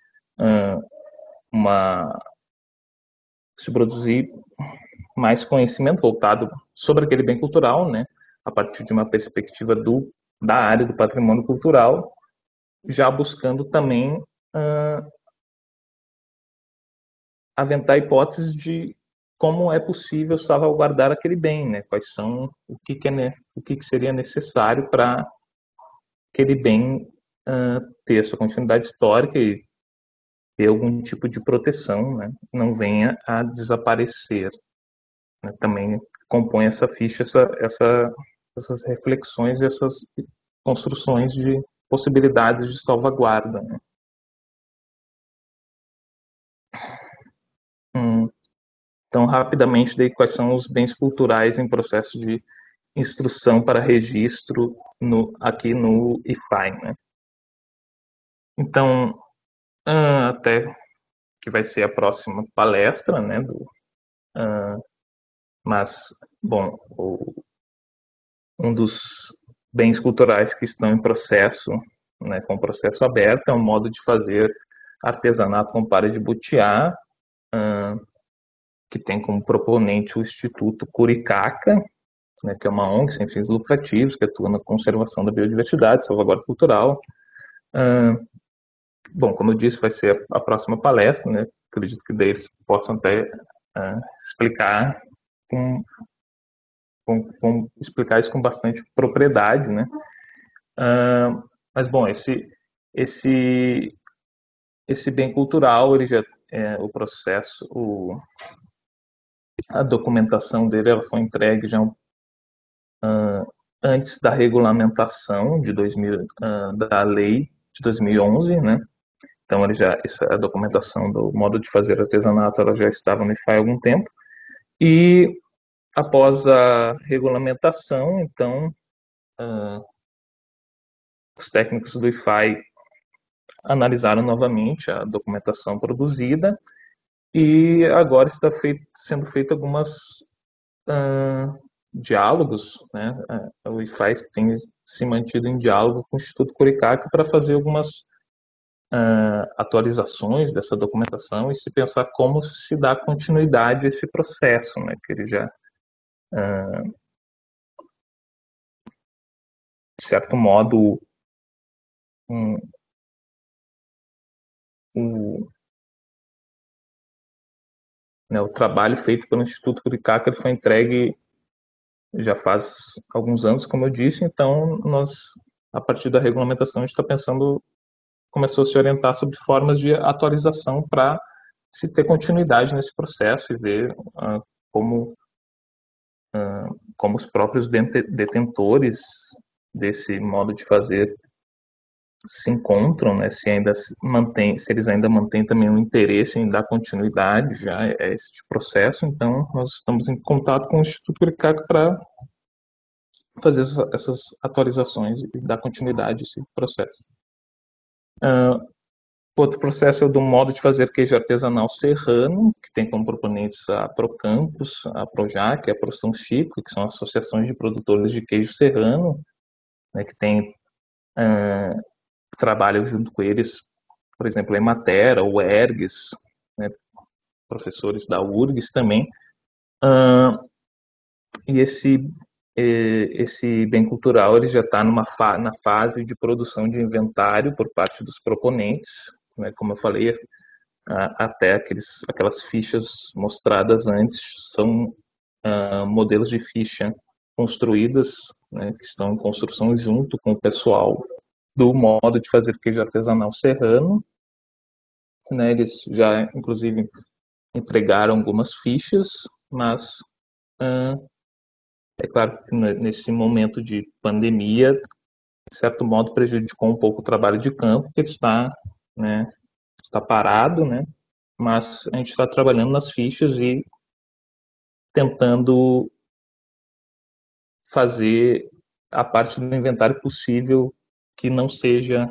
Speaker 5: mais conhecimento voltado sobre aquele bem cultural, né, a partir de uma perspectiva da área do patrimônio cultural, já buscando também aventar hipóteses de como é possível salvaguardar aquele bem, né? Quais são o que seria necessário para aquele bem ter sua continuidade histórica e ter algum tipo de proteção, né? Não venha a desaparecer. Né? Também compõe essa ficha essas reflexões, essas construções de possibilidades de salvaguarda. Né? Então, rapidamente, daí, quais são os bens culturais em processo de instrução para registro aqui no IFAI, né? Então, até que vai ser a próxima palestra, né? Mas, bom, um dos bens culturais que estão em processo, né, com processo aberto, é um modo de fazer artesanato com palha de butiá, que tem como proponente o Instituto Curicaca, né, que é uma ONG sem fins lucrativos, que atua na conservação da biodiversidade, salvaguarda cultural. Bom, como eu disse, vai ser a próxima palestra, né? Acredito que daí eles possam até explicar explicar isso com bastante propriedade, né? Mas, bom, esse bem cultural, ele já o processo, a documentação dele, ela foi entregue já antes da regulamentação de da lei de 2011, né? Então, a documentação do modo de fazer artesanato, ela já estava no IFAI há algum tempo. E após a regulamentação, então, os técnicos do IFAI analisaram novamente a documentação produzida e agora está sendo feito algumas diálogos, né? O IFAI tem se mantido em diálogo com o Instituto Curicaca para fazer algumas atualizações dessa documentação e se pensar como se dá continuidade a esse processo, né? Que ele já, de certo modo, o trabalho feito pelo Instituto Curicaca foi entregue já faz alguns anos, como eu disse, então nós, a partir da regulamentação, a gente está pensando, começou a se orientar sobre formas de atualização para se ter continuidade nesse processo e ver como os próprios detentores desse modo de fazer se encontram, né, se eles ainda mantêm também o interesse em dar continuidade já a esse processo. Então nós estamos em contato com o Instituto Curicaca para fazer essas atualizações e dar continuidade a esse processo. Outro processo é o do modo de fazer queijo artesanal serrano, que tem como proponentes a Procampus, a Projac, a Pro São Chico, que são associações de produtores de queijo serrano, né, que tem trabalho junto com eles, por exemplo, a Emater, o ERGS, né, professores da URGS também. E esse bem cultural ele já está na fase de produção de inventário por parte dos proponentes, né, como eu falei, até aquelas fichas mostradas antes são modelos de ficha construídas, né, que estão em construção junto com o pessoal do modo de fazer queijo artesanal serrano, né, eles já inclusive entregaram algumas fichas, mas é claro que nesse momento de pandemia, de certo modo, prejudicou um pouco o trabalho de campo, que está parado, né? Mas a gente está trabalhando nas fichas e tentando fazer a parte do inventário possível que não seja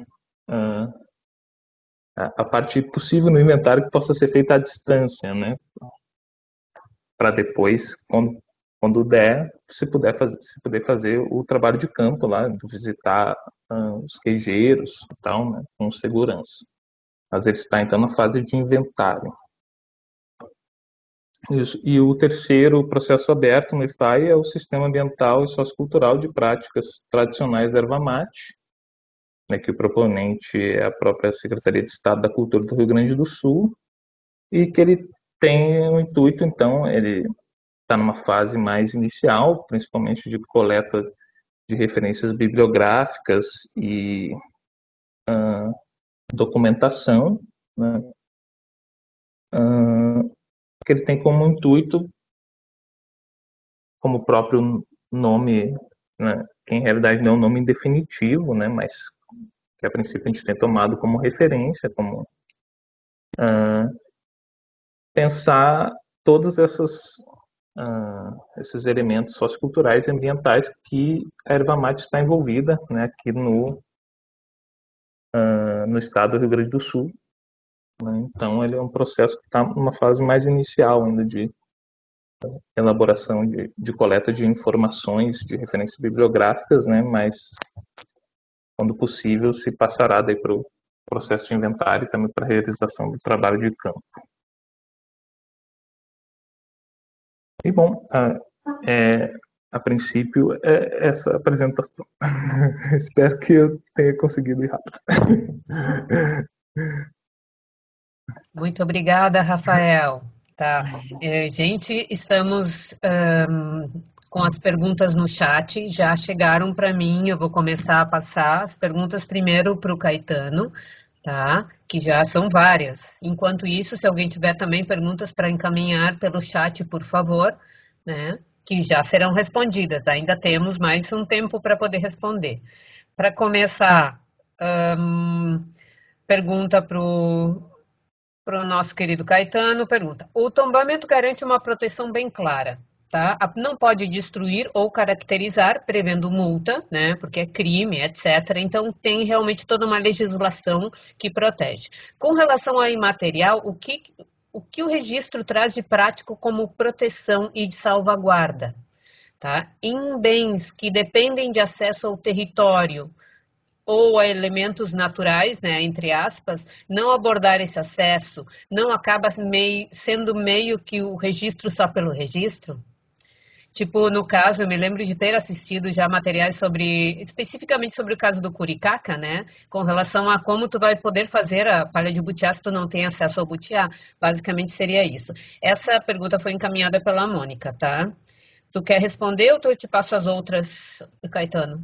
Speaker 5: a parte possível no inventário que possa ser feita à distância, né? Para depois, quando der, se puder fazer o trabalho de campo lá, visitar os queijeiros e tal, né, com segurança. Mas ele está então na fase de inventário. Isso. E o terceiro processo aberto no IFAI é o Sistema Ambiental e Sociocultural de Práticas Tradicionais Erva Mate, né, que o proponente é a própria Secretaria de Estado da Cultura do Rio Grande do Sul, e que ele tem o intuito, então, ele está numa fase mais inicial, principalmente de coleta de referências bibliográficas e documentação, né, que ele tem como intuito, como o próprio nome, né, que em realidade não é um nome definitivo, né, mas que a princípio a gente tem tomado como referência, como pensar todos esses elementos socioculturais e ambientais que a erva mate está envolvida, né, aqui no estado do Rio Grande do Sul. Né? Então, ele é um processo que está numa fase mais inicial ainda de elaboração de coleta de informações, de referências bibliográficas, né, mas, quando possível, se passará daí para o processo de inventário e também para a realização do trabalho de campo. E, bom, a princípio, é essa apresentação. Espero que eu tenha conseguido ir rápido.
Speaker 2: Muito obrigada, Rafael. Tá. Gente, estamos com as perguntas no chat, já chegaram para mim, eu vou começar a passar as perguntas primeiro para o Caetano, tá? Que já são várias. Enquanto isso, se alguém tiver também perguntas para encaminhar pelo chat, por favor, né? Que já serão respondidas. Ainda temos mais um tempo para poder responder. Para começar, pergunta para o nosso querido Caetano, pergunta: o tombamento garante uma proteção bem clara. tá? Não pode destruir ou caracterizar, prevendo multa, né? Porque é crime, etc. Então, tem realmente toda uma legislação que protege. Com relação ao imaterial, o que o registro traz de prático como proteção e de salvaguarda? Tá? Em bens que dependem de acesso ao território ou a elementos naturais, né, entre aspas, não abordar esse acesso não acaba sendo meio que o registro só pelo registro? Tipo, no caso, eu me lembro de ter assistido já materiais especificamente sobre o caso do Curicaca, né? Com relação a como tu vai poder fazer a palha de butiá se tu não tem acesso ao butiá. Basicamente seria isso. Essa pergunta foi encaminhada pela Mônica, tá? Tu quer responder ou eu te passo as outras, Caetano?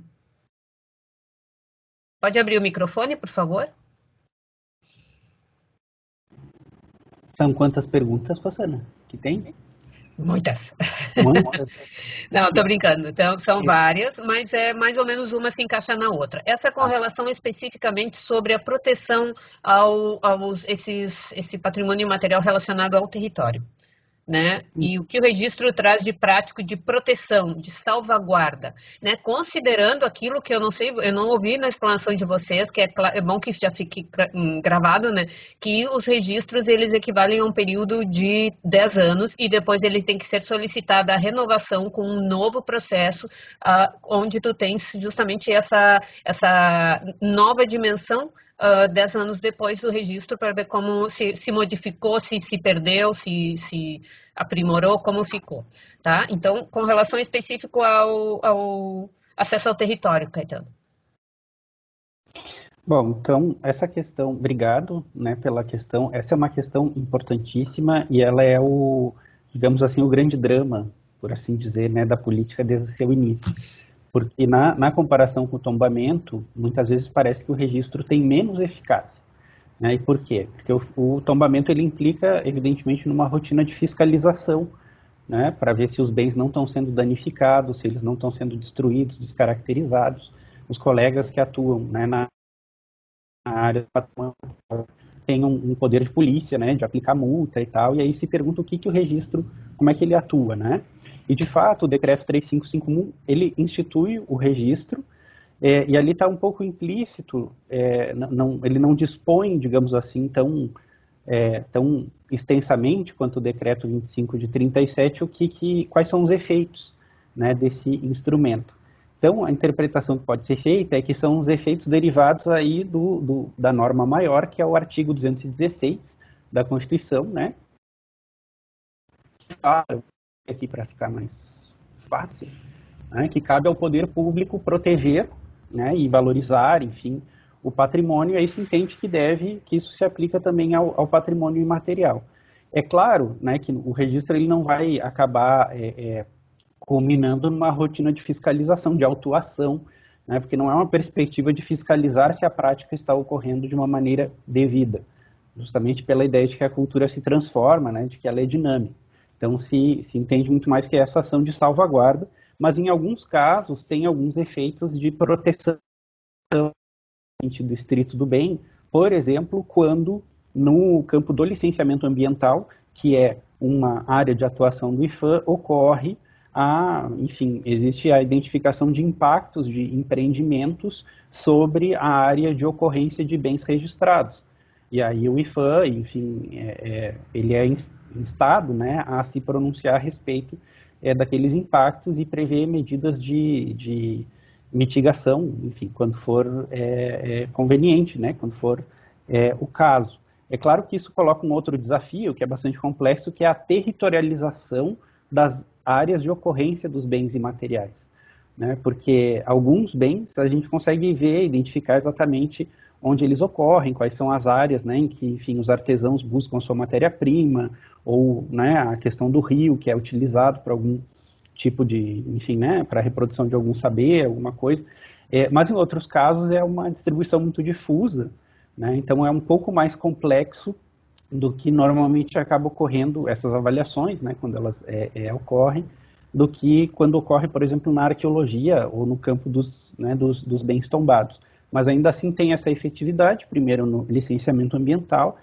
Speaker 2: Pode abrir o microfone, por favor?
Speaker 3: São quantas perguntas, Rosana, que tem?
Speaker 2: Muitas.
Speaker 3: Muitas.
Speaker 2: Não, tô brincando. Então, são várias, mas é mais ou menos uma se encaixa na outra. Essa com relação especificamente sobre a proteção esse patrimônio material relacionado ao território, né? E o que o registro traz de prático de proteção, de salvaguarda, né? Considerando aquilo que eu não sei, eu não ouvi na explanação de vocês, que é bom que já fique gravado, né? Que os registros, eles equivalem a um período de 10 anos e depois ele tem que ser solicitada a renovação com um novo processo, onde tu tens justamente essa nova dimensão 10 anos depois do registro para ver como se modificou, se perdeu, se aprimorou, como ficou, tá? Então, com relação específico ao acesso ao território, Caetano.
Speaker 3: Bom, então, essa questão, obrigado, né, pela questão, essa é uma questão importantíssima e ela é digamos assim, o grande drama, por assim dizer, né, da política desde o seu início. Porque na comparação com o tombamento, muitas vezes parece que o registro tem menos eficácia. Né? E por quê? Porque o tombamento ele implica, evidentemente, numa rotina de fiscalização, né? Para ver se os bens não estão sendo danificados, se eles não estão sendo destruídos, descaracterizados. Os colegas que atuam, né, na área do patrimônio têm um poder de polícia, né, de aplicar multa e tal, e aí se pergunta o que o registro, como é que ele atua, né? E, de fato, o decreto 3551, ele institui o registro, e ali está um pouco implícito, ele não dispõe, digamos assim, tão extensamente quanto o decreto 25 de 37, quais são os efeitos, né, desse instrumento. Então, a interpretação que pode ser feita é que são os efeitos derivados aí da norma maior, que é o artigo 216 da Constituição, né? Claro, aqui para ficar mais fácil, né, que cabe ao poder público proteger, né, e valorizar, enfim, o patrimônio, e aí se entende que isso se aplica também ao patrimônio imaterial. É claro, né, que o registro ele não vai acabar culminando numa rotina de fiscalização, de autuação, né, porque não é uma perspectiva de fiscalizar se a prática está ocorrendo de uma maneira devida, justamente pela ideia de que a cultura se transforma, né, de que ela é dinâmica. Então, se entende muito mais que essa ação de salvaguarda, mas em alguns casos tem alguns efeitos de proteção no sentido estrito do bem, por exemplo, quando no campo do licenciamento ambiental, que é uma área de atuação do IPHAN, existe a identificação de impactos de empreendimentos sobre a área de ocorrência de bens registrados. E aí o IPHAN, enfim, ele é instado, né, a se pronunciar a respeito daqueles impactos e prever medidas de mitigação, enfim, quando for conveniente, né, quando for o caso. É claro que isso coloca um outro desafio, que é bastante complexo, que é a territorialização das áreas de ocorrência dos bens imateriais, né, porque alguns bens a gente consegue ver, identificar exatamente onde eles ocorrem, quais são as áreas, né, em que, enfim, os artesãos buscam sua matéria-prima, ou, né, a questão do rio, que é utilizado para algum tipo de, enfim, né, para a reprodução de algum saber, alguma coisa, mas em outros casos é uma distribuição muito difusa, né, então é um pouco mais complexo do que normalmente acaba ocorrendo essas avaliações, né, quando elas ocorrem, do que quando ocorre, por exemplo, na arqueologia ou no campo dos bens tombados. Mas ainda assim tem essa efetividade, primeiro no licenciamento ambiental,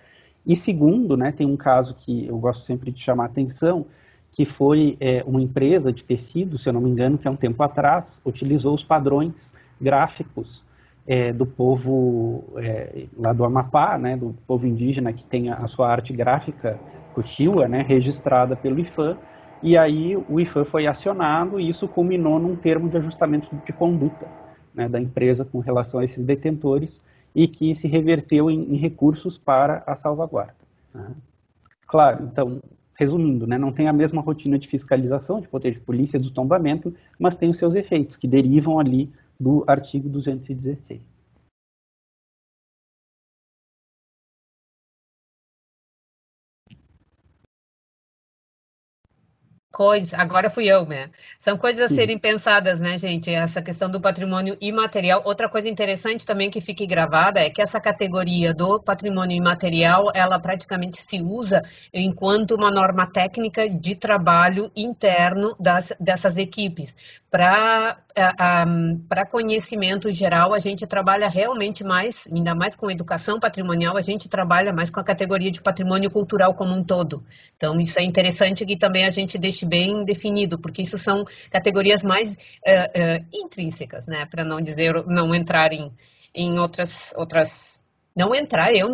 Speaker 3: e segundo, né, tem um caso que eu gosto sempre de chamar a atenção, que foi uma empresa de tecido, se eu não me engano, que há um tempo atrás utilizou os padrões gráficos do povo lá do Amapá, né, do povo indígena que tem a sua arte gráfica Kutiwa, né, registrada pelo IFAM, e aí o IFAM foi acionado e isso culminou num termo de ajustamento de conduta, né, da empresa com relação a esses detentores e que se reverteu em recursos para a salvaguarda. Né. Claro, então, resumindo, né, não tem a mesma rotina de fiscalização, de poder de polícia, do tombamento, mas tem os seus efeitos, que derivam ali do artigo 216.
Speaker 2: Agora fui eu, né? São coisas a serem pensadas, né, gente? Essa questão do patrimônio imaterial. Outra coisa interessante também que fique gravada é que essa categoria do patrimônio imaterial, ela praticamente se usa enquanto uma norma técnica de trabalho interno dessas equipes. Para conhecimento geral, a gente trabalha realmente mais, ainda mais com educação patrimonial, a gente trabalha mais com a categoria de patrimônio cultural como um todo. Então, isso é interessante que também a gente deixe bem definido, porque isso são categorias mais intrínsecas, né? Para não dizer, não entrar em outras. Não entrar eu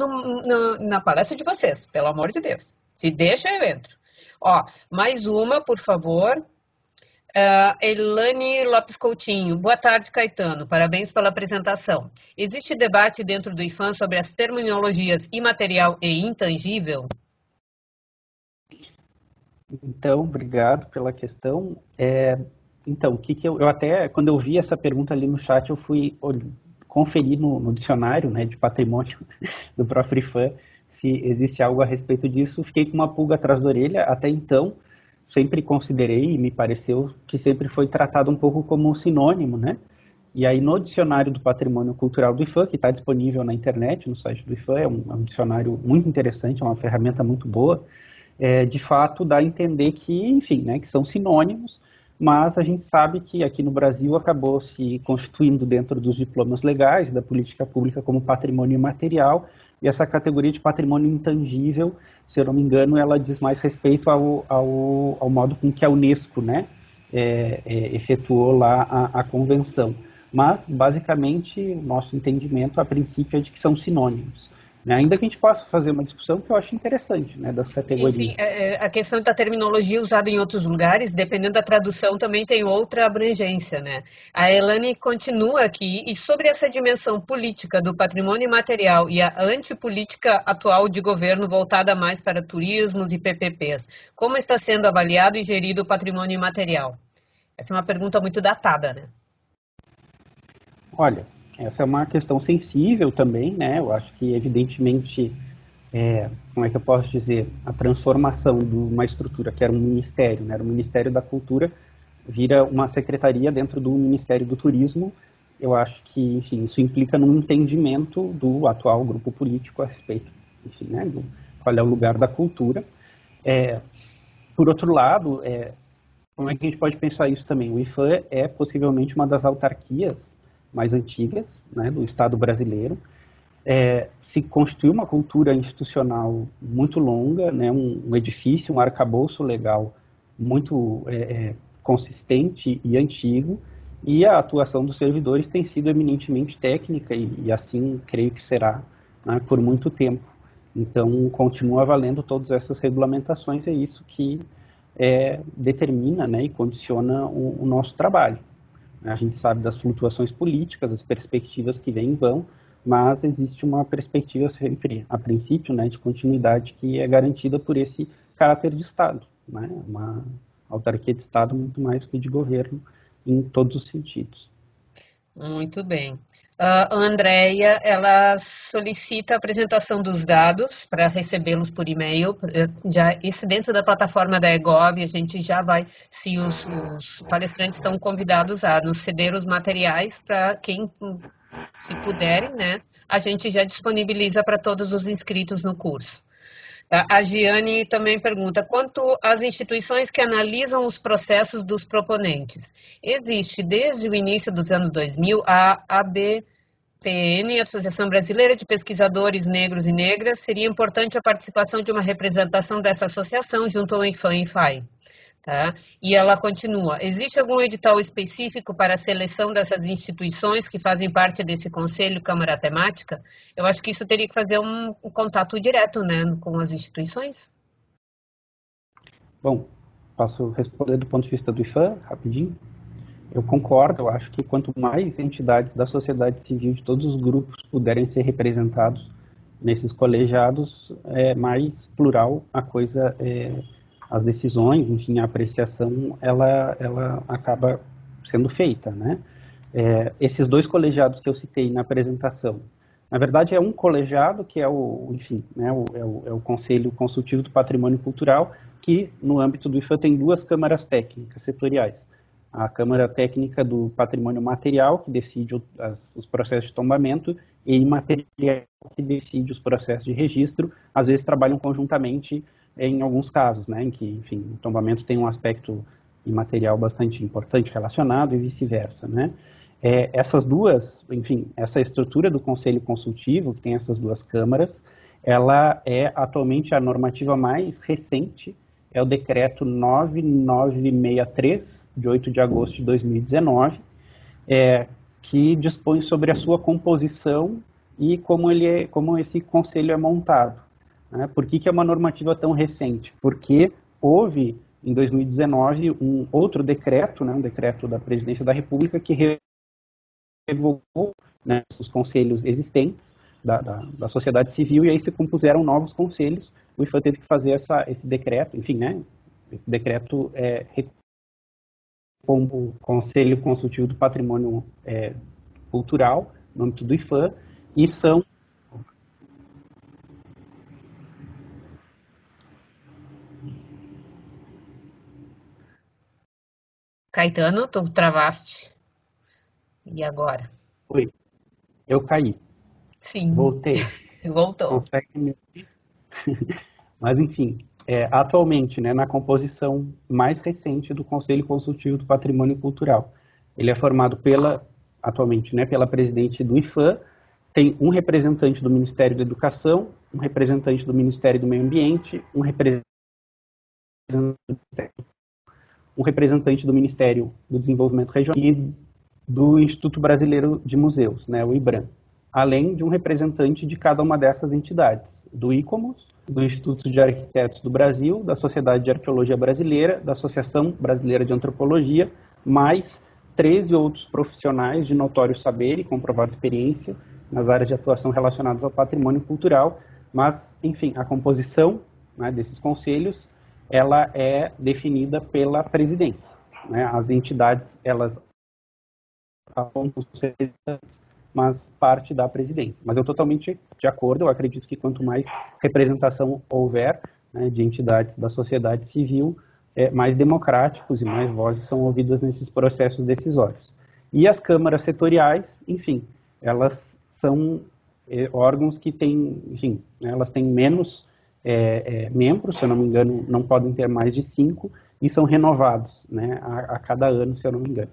Speaker 2: na palestra de vocês, pelo amor de Deus. Se deixa, eu entro. Ó, mais uma, por favor. Elane Lopes Coutinho. Boa tarde, Caetano. Parabéns pela apresentação. Existe debate dentro do IFAM sobre as terminologias imaterial e intangível?
Speaker 3: Então, obrigado pela questão. Então, eu até, quando eu vi essa pergunta ali no chat, eu fui conferir no dicionário, né, de patrimônio do próprio IFAM, se existe algo a respeito disso. Fiquei com uma pulga atrás da orelha. Até então, sempre considerei e me pareceu que sempre foi tratado um pouco como um sinônimo, né? E aí no dicionário do patrimônio cultural do IFAM, que está disponível na internet, no site do IFAM, é um dicionário muito interessante, é uma ferramenta muito boa, de fato dá a entender que, enfim, né, que são sinônimos, mas a gente sabe que aqui no Brasil acabou se constituindo dentro dos diplomas legais, da política pública como patrimônio imaterial, e essa categoria de patrimônio intangível, se eu não me engano, ela diz mais respeito ao modo com que a Unesco, né, efetuou lá a convenção. Mas, basicamente, o nosso entendimento, a princípio, é de que são sinônimos. Né? Ainda que a gente possa fazer uma discussão que eu acho interessante, né, das categorias.
Speaker 2: Sim, a questão da terminologia usada em outros lugares, dependendo da tradução, também tem outra abrangência, né? A Elane continua aqui, e sobre essa dimensão política do patrimônio imaterial e a antipolítica atual de governo voltada mais para turismos e PPPs, como está sendo avaliado e gerido o patrimônio imaterial? Essa é uma pergunta muito datada, né?
Speaker 3: Olha, essa é uma questão sensível também, né? Eu acho que, evidentemente, como é que eu posso dizer, a transformação de uma estrutura que era um ministério, né? Era o Ministério da Cultura, vira uma secretaria dentro do Ministério do Turismo. Eu acho que, enfim, isso implica num entendimento do atual grupo político a respeito, enfim, né? Qual é o lugar da cultura. Por outro lado, como é que a gente pode pensar isso também? O IFAM é possivelmente uma das autarquias mais antigas, né, do Estado brasileiro. Se constituiu uma cultura institucional muito longa, né, um edifício, um arcabouço legal muito consistente e antigo, e a atuação dos servidores tem sido eminentemente técnica e assim creio que será, né, por muito tempo. Então, continua valendo todas essas regulamentações, é isso que determina, né, e condiciona o nosso trabalho. A gente sabe das flutuações políticas, as perspectivas que vêm e vão, mas existe uma perspectiva sempre, a princípio, né, de continuidade que é garantida por esse caráter de Estado, né, uma autarquia de Estado muito mais que de governo em todos os sentidos.
Speaker 2: Muito bem. A Andrea, ela solicita a apresentação dos dados para recebê-los por e-mail. Isso dentro da plataforma da EGOV, a gente já vai, se os palestrantes estão convidados a nos ceder os materiais para quem, se puderem, né, a gente já disponibiliza para todos os inscritos no curso. A Giane também pergunta, quanto às instituições que analisam os processos dos proponentes, existe desde o início dos anos 2000 a ABPN, Associação Brasileira de Pesquisadores Negros e Negras, seria importante a participação de uma representação dessa associação junto ao IFAM e IFAI. Tá? E ela continua: existe algum edital específico para a seleção dessas instituições que fazem parte desse conselho Câmara Temática? Eu acho que isso teria que fazer um contato direto, né, com as instituições.
Speaker 3: Bom, posso responder do ponto de vista do IFAM, rapidinho? Eu concordo, eu acho que quanto mais entidades da sociedade civil, de todos os grupos, puderem ser representados nesses colegiados, mais plural a coisa, as decisões, enfim, a apreciação, ela acaba sendo feita, né? Esses dois colegiados que eu citei na apresentação, na verdade é um colegiado que é enfim, né, é o Conselho Consultivo do Patrimônio Cultural, que no âmbito do IFAM tem duas câmaras técnicas setoriais. A Câmara Técnica do Patrimônio Material, que decide os processos de tombamento, e imaterial, que decide os processos de registro. Às vezes trabalham conjuntamente em alguns casos, né, em que, enfim, o tombamento tem um aspecto imaterial bastante importante relacionado e vice-versa, né. Essas duas, enfim, essa estrutura do Conselho Consultivo, que tem essas duas câmaras, ela é atualmente a normativa mais recente, é o decreto 9963, de 8 de agosto de 2019, que dispõe sobre a sua composição e como esse conselho é montado. Né? Por que é uma normativa tão recente? Porque houve, em 2019, um outro decreto, né, um decreto da Presidência da República, que revogou, né, os conselhos existentes da sociedade civil, e aí se compuseram novos conselhos. O IFAM teve que fazer esse decreto, enfim, né, esse decreto como Conselho Consultivo do Patrimônio Cultural, no âmbito do IFAM, e são...
Speaker 2: Caetano, tu travaste. E agora?
Speaker 3: Oi, eu caí.
Speaker 2: Sim.
Speaker 3: Voltei.
Speaker 2: Voltou.
Speaker 3: Consegue me... Mas, enfim, atualmente, né, na composição mais recente do Conselho Consultivo do Patrimônio Cultural. Ele é formado atualmente, né, pela presidente do IFAM, tem um representante do Ministério da Educação, um representante do Ministério do Meio Ambiente, um representante do Ministério do Desenvolvimento Regional e do Instituto Brasileiro de Museus, né, o IBRAM, além de um representante de cada uma dessas entidades, do ICOMOS, do Instituto de Arquitetos do Brasil, da Sociedade de Arqueologia Brasileira, da Associação Brasileira de Antropologia, mais 13 outros profissionais de notório saber e comprovada experiência nas áreas de atuação relacionadas ao patrimônio cultural, mas, enfim, a composição, né, desses conselhos, ela é definida pela presidência, né? As entidades, elas apontam os representantes, mas parte da presidência. Mas eu totalmente de acordo, eu acredito que quanto mais representação houver, né, de entidades da sociedade civil, mais democráticos e mais vozes são ouvidas nesses processos decisórios. E as câmaras setoriais, enfim, elas são órgãos que têm, enfim, né, elas têm menos membros, se eu não me engano, não podem ter mais de 5, e são renovados, né, a cada ano, se eu não me engano.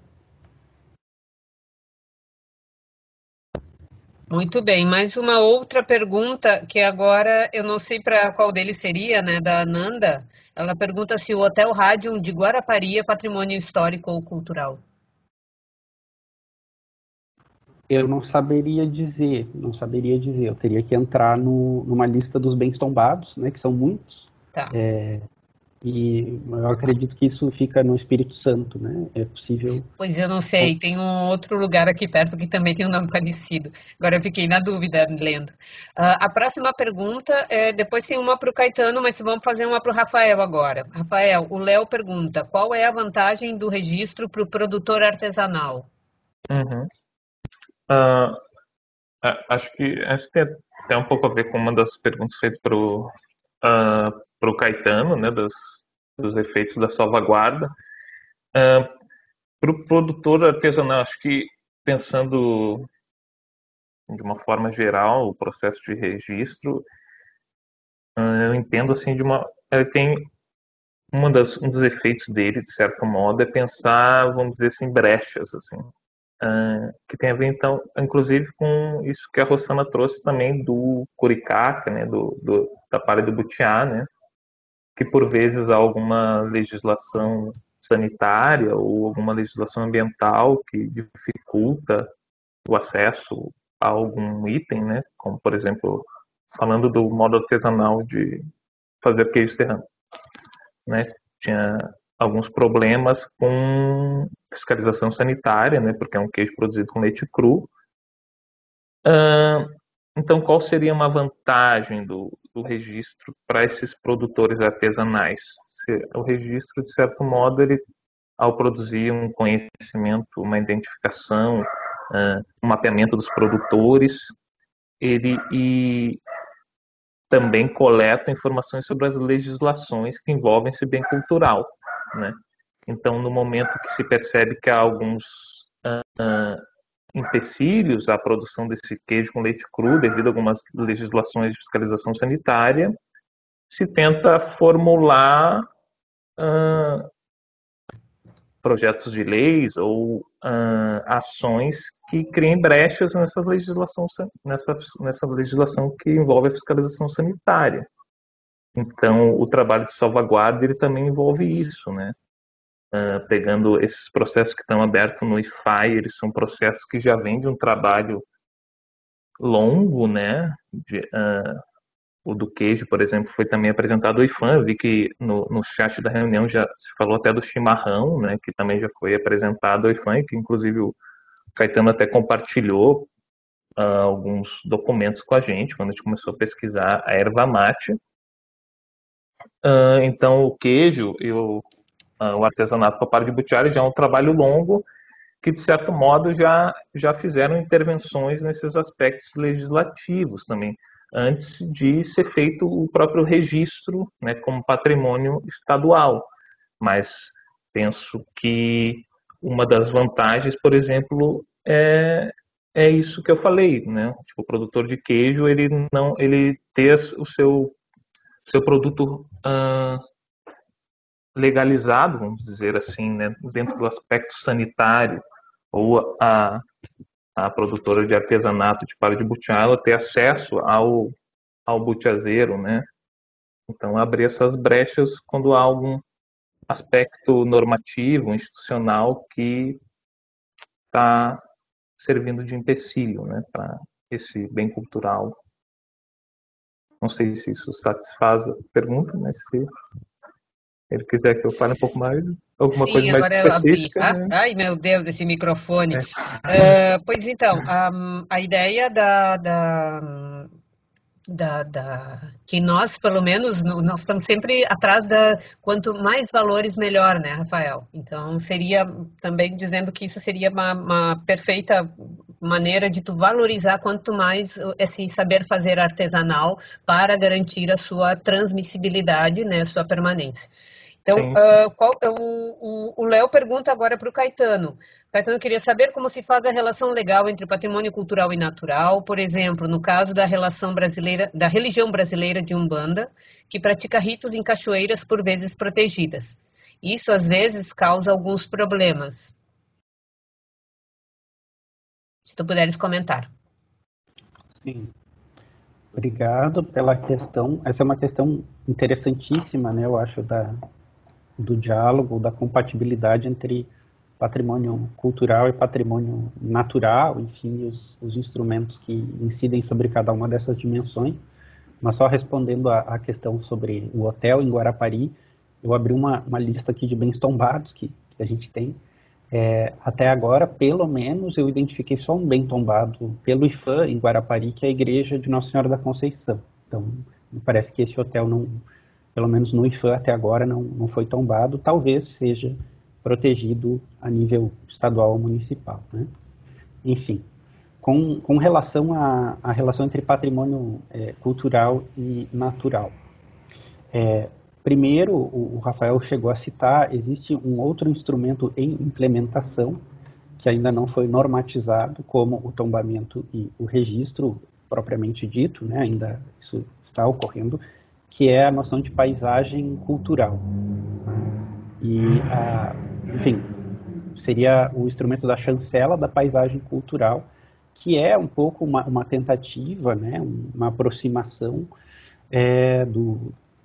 Speaker 2: Muito bem, mais uma outra pergunta que agora eu não sei para qual deles seria, né, da Ananda. Ela pergunta se o Hotel Rádio de Guarapari é patrimônio histórico ou cultural.
Speaker 3: Eu não saberia dizer. Eu teria que entrar numa lista dos bens tombados, né, que são muitos.
Speaker 2: Tá.
Speaker 3: E eu acredito que isso fica no Espírito Santo, né? É possível.
Speaker 2: Pois eu não sei, tem um outro lugar aqui perto que também tem um nome parecido. Agora eu fiquei na dúvida lendo. A próxima pergunta, depois tem uma para o Caetano, mas vamos fazer uma para o Rafael agora. Rafael, o Léo pergunta: qual é a vantagem do registro para o produtor artesanal?
Speaker 5: Uhum. Acho que tem até um pouco a ver com uma das perguntas feitas para o Caetano, né, dos efeitos da salvaguarda. Para o produtor artesanal, acho que pensando de uma forma geral o processo de registro, eu entendo assim ele tem um dos efeitos dele, de certo modo, é pensar, vamos dizer assim, brechas, assim, que tem a ver, então, inclusive com isso que a Rossana trouxe também do Coricaca, né, da palha do butiá, né, que por vezes há alguma legislação sanitária ou alguma legislação ambiental que dificulta o acesso a algum item, né? Como, por exemplo, falando do modo artesanal de fazer queijo serrano, né? Tinha alguns problemas com fiscalização sanitária, né? Porque é um queijo produzido com leite cru. Então, qual seria uma vantagem do registro para esses produtores artesanais? O registro, de certo modo, ele, ao produzir um conhecimento, uma identificação, um mapeamento dos produtores, ele também coleta informações sobre as legislações que envolvem esse bem cultural, né? Então, no momento que se percebe que há alguns empecilhos à produção desse queijo com leite cru, devido a algumas legislações de fiscalização sanitária, se tenta formular projetos de leis ou ações que criem brechas nessa legislação que envolve a fiscalização sanitária. Então, o trabalho de salvaguarda ele também envolve isso, né? Pegando esses processos que estão abertos no IFAI, eles são processos que já vêm de um trabalho longo, né? O do queijo, por exemplo, foi também apresentado ao IFAM. Eu vi que no chat da reunião já se falou até do chimarrão, né? Que também já foi apresentado ao IFAM, que inclusive o Caetano até compartilhou alguns documentos com a gente quando a gente começou a pesquisar a erva mate. Então, o queijo e o artesanato papar de Butiari já é um trabalho longo que, de certo modo, já fizeram intervenções nesses aspectos legislativos também, antes de ser feito o próprio registro, né, como patrimônio estadual. Mas penso que uma das vantagens, por exemplo, é isso que eu falei, né? Tipo, o produtor de queijo, ele ter o seu produto legalizado, vamos dizer assim, né, dentro do aspecto sanitário, ou a produtora de artesanato de Para de Butiá, ela ter acesso ao butiazeiro, né? Então, abrir essas brechas quando há algum aspecto normativo, institucional, que está servindo de empecilho, né, para esse bem cultural. Não sei se isso satisfaz a pergunta, mas se ele quiser que eu fale um pouco mais, alguma
Speaker 2: Sim,
Speaker 5: coisa mais
Speaker 2: agora eu abri.
Speaker 5: específica, né?
Speaker 2: Ai, meu Deus, esse microfone. Pois então, a ideia que nós, pelo menos, nós estamos sempre atrás quanto mais valores, melhor, né, Rafael? Então, seria também dizendo que isso seria uma perfeita maneira de tu valorizar quanto mais esse saber fazer artesanal para garantir a sua transmissibilidade, né, a sua permanência. Então, o Léo pergunta agora para o Caetano. Caetano queria saber como se faz a relação legal entre patrimônio cultural e natural, por exemplo, no caso da religião brasileira de Umbanda, que pratica ritos em cachoeiras por vezes protegidas. Isso, às vezes, causa alguns problemas. Se tu puderes comentar.
Speaker 3: Sim. Obrigado pela questão. Essa é uma questão interessantíssima, né? Eu acho, do diálogo, da compatibilidade entre patrimônio cultural e patrimônio natural, enfim, os instrumentos que incidem sobre cada uma dessas dimensões. Mas só respondendo à questão sobre o hotel em Guarapari, eu abri uma lista aqui de bens tombados que a gente tem. Até agora, pelo menos, eu identifiquei só um bem tombado pelo IFAM em Guarapari, que é a Igreja de Nossa Senhora da Conceição. Então, me parece que esse hotel não, pelo menos no IFAM até agora, não foi tombado. Talvez seja protegido a nível estadual ou municipal, né? Enfim, com relação à relação entre patrimônio cultural e natural. Primeiro, o Rafael chegou a citar, existe um outro instrumento em implementação que ainda não foi normatizado, como o tombamento e o registro propriamente dito, né? Ainda isso está ocorrendo, que é a noção de paisagem cultural. E, enfim, seria o instrumento da chancela da paisagem cultural, que é um pouco uma tentativa, né? Uma aproximação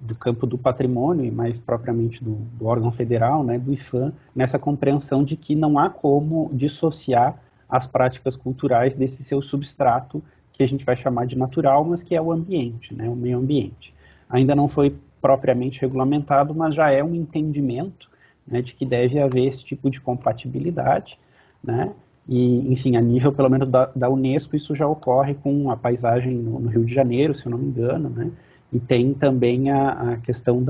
Speaker 3: do campo do patrimônio, e mais propriamente do órgão federal, né, do IPHAN, nessa compreensão de que não há como dissociar as práticas culturais desse seu substrato, que a gente vai chamar de natural, mas que é o ambiente, né, o meio ambiente. Ainda não foi propriamente regulamentado, mas já é um entendimento, né, de que deve haver esse tipo de compatibilidade, né, e, enfim, a nível, pelo menos, da Unesco, isso já ocorre com a paisagem no Rio de Janeiro, se eu não me engano, né, e tem também a questão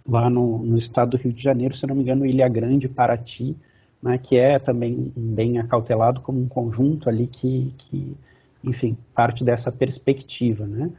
Speaker 3: lá no estado do Rio de Janeiro, se eu não me engano, Ilha Grande, Paraty, né, que é também bem acautelado como um conjunto ali que enfim, parte dessa perspectiva, né.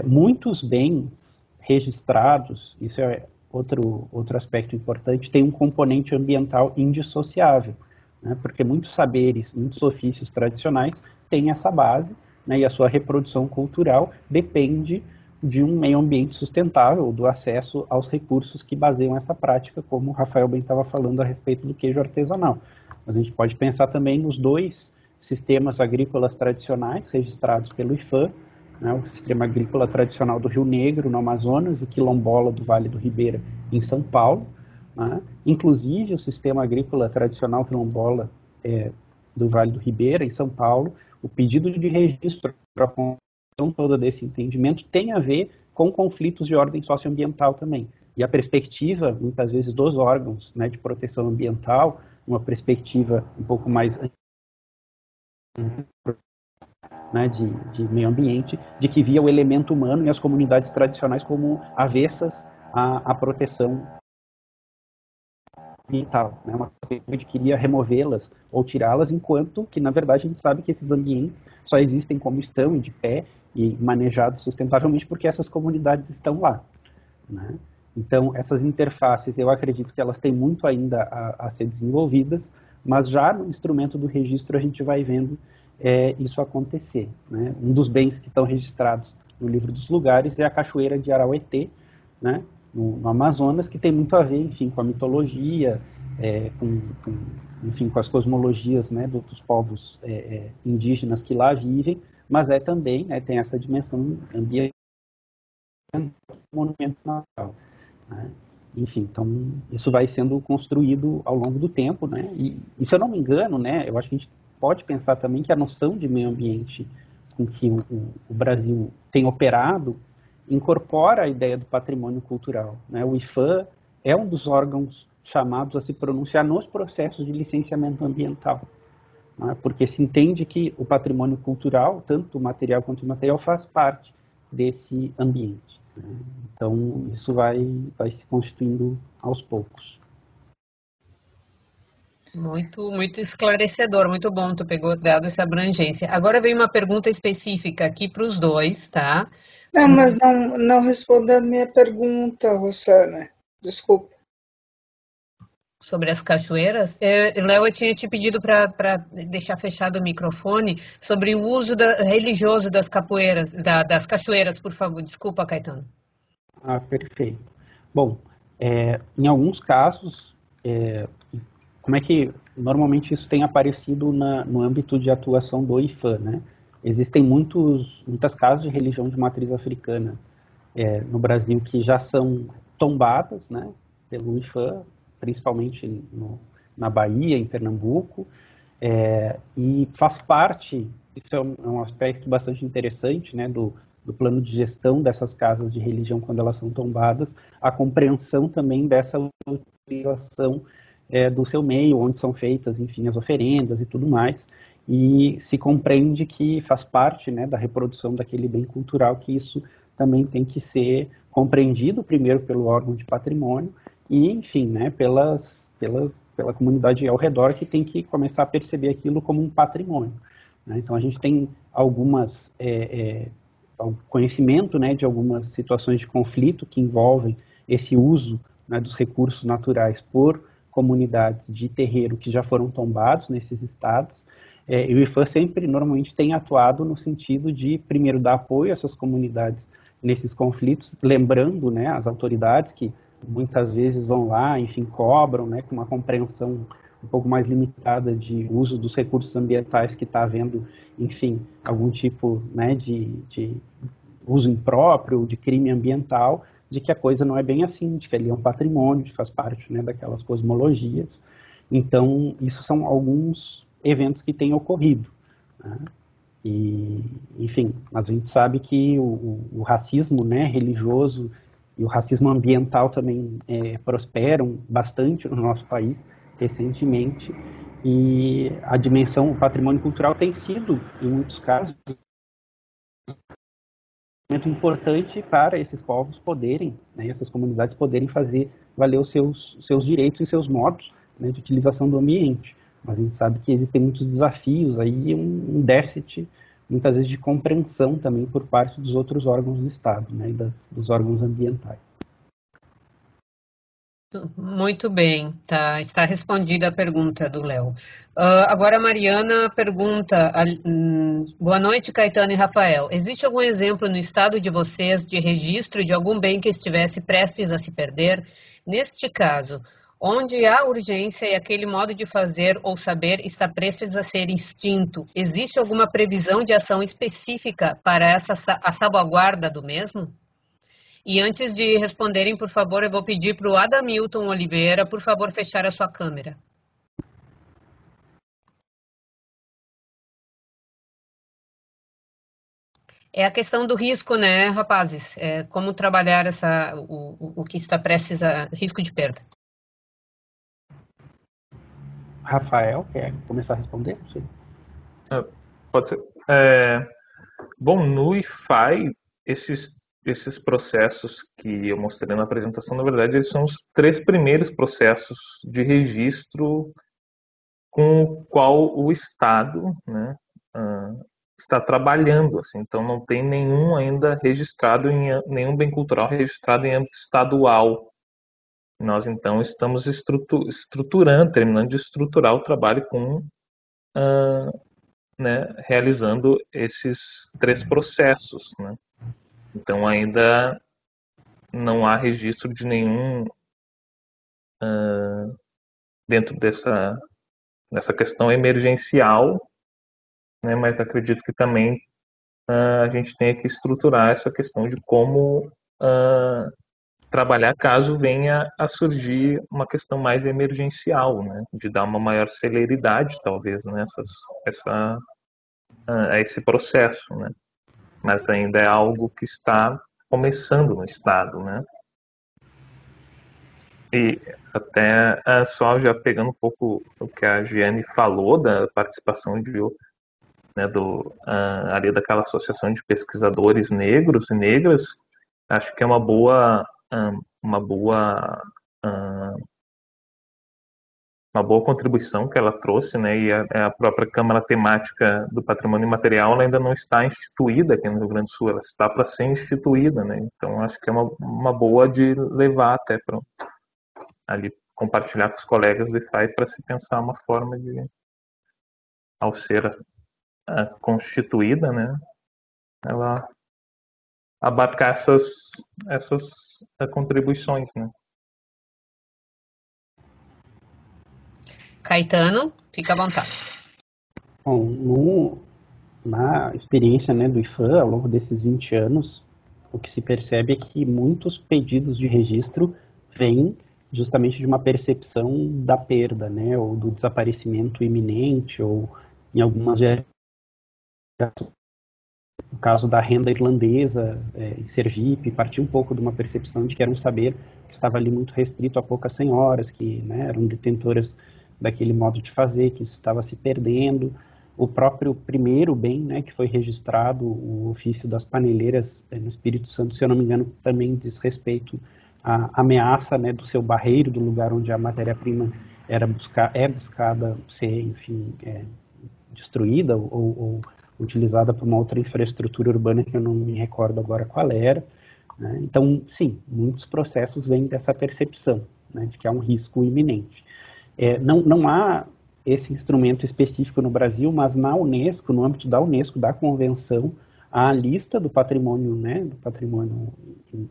Speaker 3: Muitos bens registrados, isso é outro aspecto importante, tem um componente ambiental indissociável, né, porque muitos saberes, muitos ofícios tradicionais têm essa base, né, e a sua reprodução cultural depende de um meio ambiente sustentável, do acesso aos recursos que baseiam essa prática, como o Rafael bem estava falando a respeito do queijo artesanal. A gente pode pensar também nos 2 sistemas agrícolas tradicionais registrados pelo IPHAN, né, o sistema agrícola tradicional do Rio Negro, no Amazonas, e quilombola do Vale do Ribeira, em São Paulo, né? Inclusive o sistema agrícola tradicional quilombola do Vale do Ribeira, em São Paulo. O pedido de registro para a construção toda desse entendimento tem a ver com conflitos de ordem socioambiental também. E a perspectiva, muitas vezes, dos órgãos, né, de proteção ambiental, uma perspectiva um pouco mais, né, de meio ambiente, de que via o elemento humano e as comunidades tradicionais como avessas à proteção ambiental, né, uma perspectiva de que queria removê-las ou tirá-las, enquanto que, na verdade, a gente sabe que esses ambientes só existem como estão, de pé e manejados sustentavelmente, porque essas comunidades estão lá, né? Então, essas interfaces, eu acredito que elas têm muito ainda a ser desenvolvidas, mas já no instrumento do registro a gente vai vendo isso acontecer, né? Um dos bens que estão registrados no livro dos lugares é a cachoeira de Arauetê, né, no Amazonas, que tem muito a ver, enfim, com a mitologia, enfim, com as cosmologias, né, dos povos indígenas que lá vivem, mas também, né, tem essa dimensão ambiental, monumento natural, né? Enfim, então isso vai sendo construído ao longo do tempo, né? E se eu não me engano, né, eu acho que a gente pode pensar também que a noção de meio ambiente com que o Brasil tem operado incorpora a ideia do patrimônio cultural, né? O IPHAN é um dos órgãos chamados a se pronunciar nos processos de licenciamento ambiental, né? Porque se entende que o patrimônio cultural, tanto o material quanto o imaterial, faz parte desse ambiente, né? Então, isso vai se constituindo aos poucos.
Speaker 2: Muito, muito esclarecedor, muito bom tu pegou, dado essa abrangência. Agora vem uma pergunta específica aqui para os dois, tá?
Speaker 6: Não, mas não responda a minha pergunta, Rosana. Desculpa.
Speaker 2: Sobre as cachoeiras. Léo, eu tinha te pedido para deixar fechado o microfone sobre o uso religioso das capoeiras, das cachoeiras, por favor. Desculpa, Caetano.
Speaker 3: Perfeito. Bom, em alguns casos, como é que normalmente isso tem aparecido no âmbito de atuação do IPHAN, né? Existem muitas casas de religião de matriz africana no Brasil que já são tombadas, né, pelo IPHAN, principalmente na Bahia, em Pernambuco, e faz parte, isso é um aspecto bastante interessante, né, do plano de gestão dessas casas de religião quando elas são tombadas, a compreensão também dessa utilização do seu meio, onde são feitas, enfim, as oferendas e tudo mais, e se compreende que faz parte, né, da reprodução daquele bem cultural, que isso também tem que ser compreendido primeiro pelo órgão de patrimônio e, enfim, né, pela comunidade ao redor, que tem que começar a perceber aquilo como um patrimônio, né? Então a gente tem conhecimento, né, de algumas situações de conflito que envolvem esse uso, né, dos recursos naturais por comunidades de terreiro que já foram tombados nesses estados, e o IPHAN sempre, normalmente, tem atuado no sentido de, primeiro, dar apoio a essas comunidades nesses conflitos, lembrando, né, as autoridades que muitas vezes vão lá, enfim, cobram, né, com uma compreensão um pouco mais limitada de uso dos recursos ambientais que está havendo, enfim, algum tipo, né, de uso impróprio, de crime ambiental, de que a coisa não é bem assim, de que ali é um patrimônio, que faz parte, né, daquelas cosmologias. Então, isso são alguns eventos que têm ocorrido, né? E, enfim, a gente sabe que o racismo, né, religioso e o racismo ambiental também prosperam bastante no nosso país recentemente, e a dimensão, o patrimônio cultural tem sido, em muitos casos, muito importante para esses povos poderem, né, essas comunidades poderem fazer valer os seus direitos e seus modos, né, de utilização do ambiente. Mas a gente sabe que existem muitos desafios aí, um déficit, muitas vezes, de compreensão também por parte dos outros órgãos do Estado, né, e dos órgãos ambientais.
Speaker 2: Muito bem, tá, está respondida a pergunta do Léo. Agora a Mariana pergunta, boa noite, Caetano e Rafael. Existe algum exemplo no estado de vocês de registro de algum bem que estivesse prestes a se perder? Neste caso, onde há urgência e aquele modo de fazer ou saber está prestes a ser extinto, existe alguma previsão de ação específica para a salvaguarda do mesmo? E antes de responderem, por favor, eu vou pedir para o Adamilton Oliveira, por favor, fechar a sua câmera. É a questão do risco, né, rapazes? Como trabalhar o que está prestes a risco de perda.
Speaker 3: Rafael, quer começar a responder? Sim.
Speaker 5: Pode ser. Bom, no IFAI, esses processos que eu mostrei na apresentação, na verdade, eles são os 3 primeiros processos de registro com o qual o Estado, né, está trabalhando. Assim. Então, não tem nenhum ainda registrado, nenhum bem cultural registrado em âmbito estadual. Nós, então, estamos estruturando, terminando de estruturar o trabalho com, né, realizando esses 3 processos, né? Então, ainda não há registro de nenhum dentro dessa questão emergencial, né, mas acredito que também a gente tenha que estruturar essa questão de como trabalhar caso venha a surgir uma questão mais emergencial, né, de dar uma maior celeridade, talvez, né, a esse processo, né, mas ainda é algo que está começando no Estado, né. E até só já pegando um pouco o que a Giane falou da participação ali daquela associação de pesquisadores negros e negras, acho que é uma boa contribuição que ela trouxe, né? E a própria Câmara Temática do Patrimônio Imaterial ela ainda não está instituída aqui no Rio Grande do Sul, ela está para ser instituída, né? Então acho que é uma boa de levar até para ali compartilhar com os colegas do IFAI para se pensar uma forma de, ao ser constituída, né, ela abarcar essas contribuições, né.
Speaker 2: Caetano, fica à vontade.
Speaker 3: Bom, na experiência, né, do IFAM, ao longo desses 20 anos, o que se percebe é que muitos pedidos de registro vêm justamente de uma percepção da perda, né, ou do desaparecimento iminente, ou em algumas no caso da renda irlandesa em Sergipe, partiu um pouco de uma percepção de que era um saber que estava ali muito restrito a poucas senhoras, que, né, eram detentoras daquele modo de fazer, que isso estava se perdendo. O próprio primeiro bem, né, que foi registrado, o ofício das paneleiras no Espírito Santo, se eu não me engano, também diz respeito à ameaça, né, do seu barreiro, do lugar onde a matéria-prima é buscada ser, enfim, destruída ou utilizada por uma outra infraestrutura urbana que eu não me recordo agora qual era, né? Então, sim, muitos processos vêm dessa percepção, né, de que há um risco iminente. Não há esse instrumento específico no Brasil, mas na Unesco, no âmbito da Unesco, da Convenção, há a lista do patrimônio, né, do patrimônio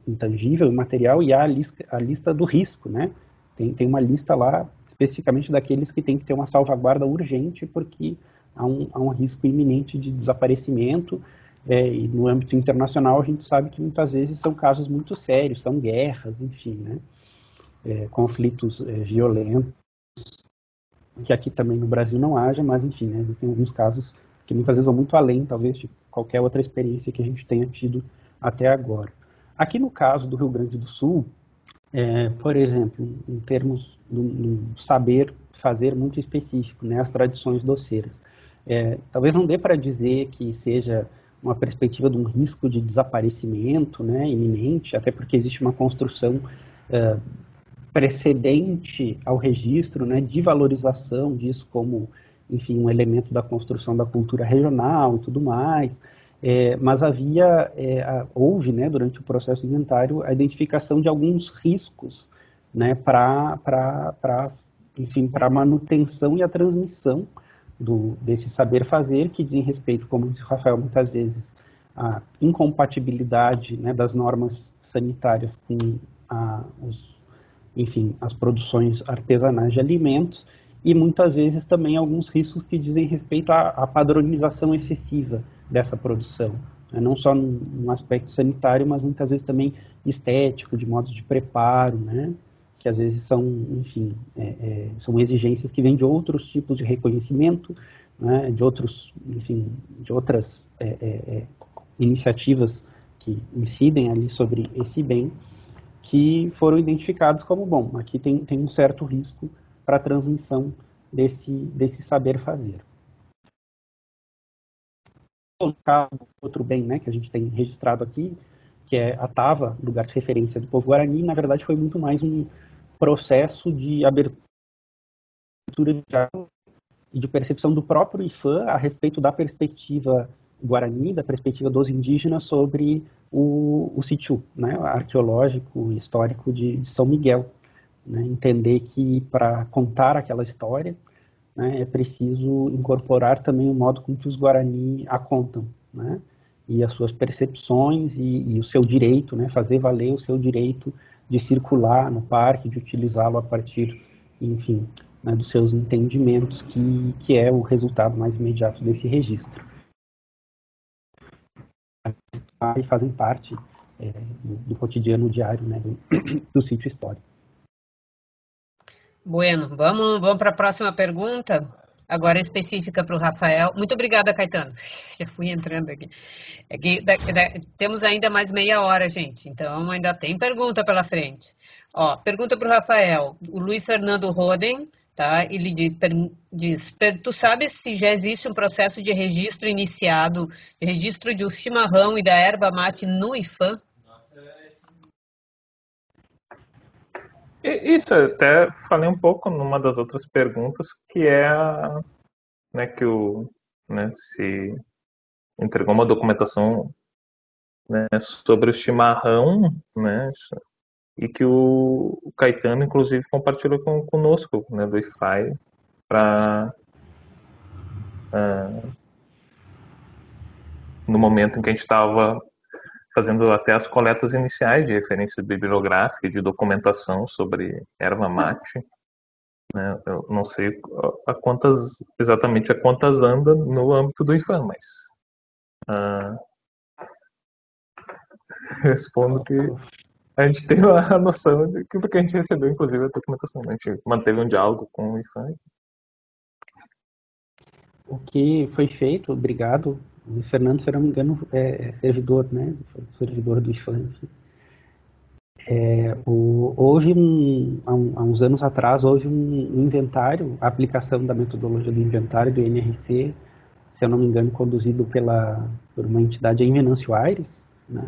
Speaker 3: intangível, imaterial, e há a lista do risco, né? Tem uma lista lá especificamente daqueles que têm que ter uma salvaguarda urgente porque há um risco iminente de desaparecimento, E no âmbito internacional a gente sabe que muitas vezes são casos muito sérios, são guerras, enfim, né? Conflitos violentos, que aqui também no Brasil não haja, mas enfim, né, existem alguns casos que muitas vezes vão muito além, talvez, de qualquer outra experiência que a gente tenha tido até agora. Aqui no caso do Rio Grande do Sul, por exemplo, em termos do saber fazer muito específico, né, as tradições doceiras, talvez não dê para dizer que seja uma perspectiva de um risco de desaparecimento, né, iminente, até porque existe uma construção precedente ao registro, né, de valorização disso como, enfim, um elemento da construção da cultura regional e tudo mais, mas houve, né, durante o processo do inventário, a identificação de alguns riscos, né, para a manutenção e a transmissão desse saber fazer, que dizem respeito, como disse o Rafael muitas vezes, à incompatibilidade, né, das normas sanitárias com as produções artesanais de alimentos, e muitas vezes também alguns riscos que dizem respeito à padronização excessiva dessa produção, né? Não só no aspecto sanitário, mas muitas vezes também estético, de modos de preparo, né? Que às vezes são, enfim, são exigências que vêm de outros tipos de reconhecimento, né? De outras iniciativas que incidem ali sobre esse bem, que foram identificados como, bom, aqui tem um certo risco para a transmissão desse saber fazer. Outro bem, né, que a gente tem registrado aqui, que é a tava, lugar de referência do povo guarani, na verdade foi muito mais um processo de abertura de diálogo e de percepção do próprio IFAM a respeito da perspectiva guarani, da perspectiva dos indígenas sobre o sítio, né, arqueológico e histórico de São Miguel. Né, entender que para contar aquela história, né, é preciso incorporar também o modo com que os Guarani a contam, né, e as suas percepções e o seu direito, né, fazer valer o seu direito de circular no parque, de utilizá-lo a partir, enfim, né, dos seus entendimentos, que é o resultado mais imediato desse registro. E fazem parte do cotidiano diário, né, do sítio histórico.
Speaker 2: Bueno, vamos para a próxima pergunta, agora específica para o Rafael. Muito obrigada, Caetano. Já fui entrando aqui. Temos ainda mais meia hora, gente, então ainda tem pergunta pela frente. Pergunta para o Rafael. O Luiz Fernando Roden, tá? Ele diz, tu sabes se já existe um processo de registro iniciado, de registro do chimarrão e da erva mate no IFAM?
Speaker 5: Isso, eu até falei um pouco numa das outras perguntas, que é né, que se entregou uma documentação, né, sobre o chimarrão, né, e que o Caetano, inclusive, compartilhou conosco, né, do IFAI, no momento em que a gente estava fazendo até as coletas iniciais de referência bibliográfica e de documentação sobre erva mate. Né? Eu não sei exatamente a quantas anda no âmbito do IFAM, mas respondo que a gente tem a noção de que porque a gente recebeu, inclusive, a documentação. A gente manteve um diálogo com o IFAM.
Speaker 3: O que foi feito, obrigado. O Fernando, se eu não me engano, é servidor, né? Servidor do IFAM. Houve há uns anos atrás, houve um inventário, a aplicação da metodologia do inventário do NRC, se eu não me engano, conduzido por uma entidade em Venâncio Aires, né?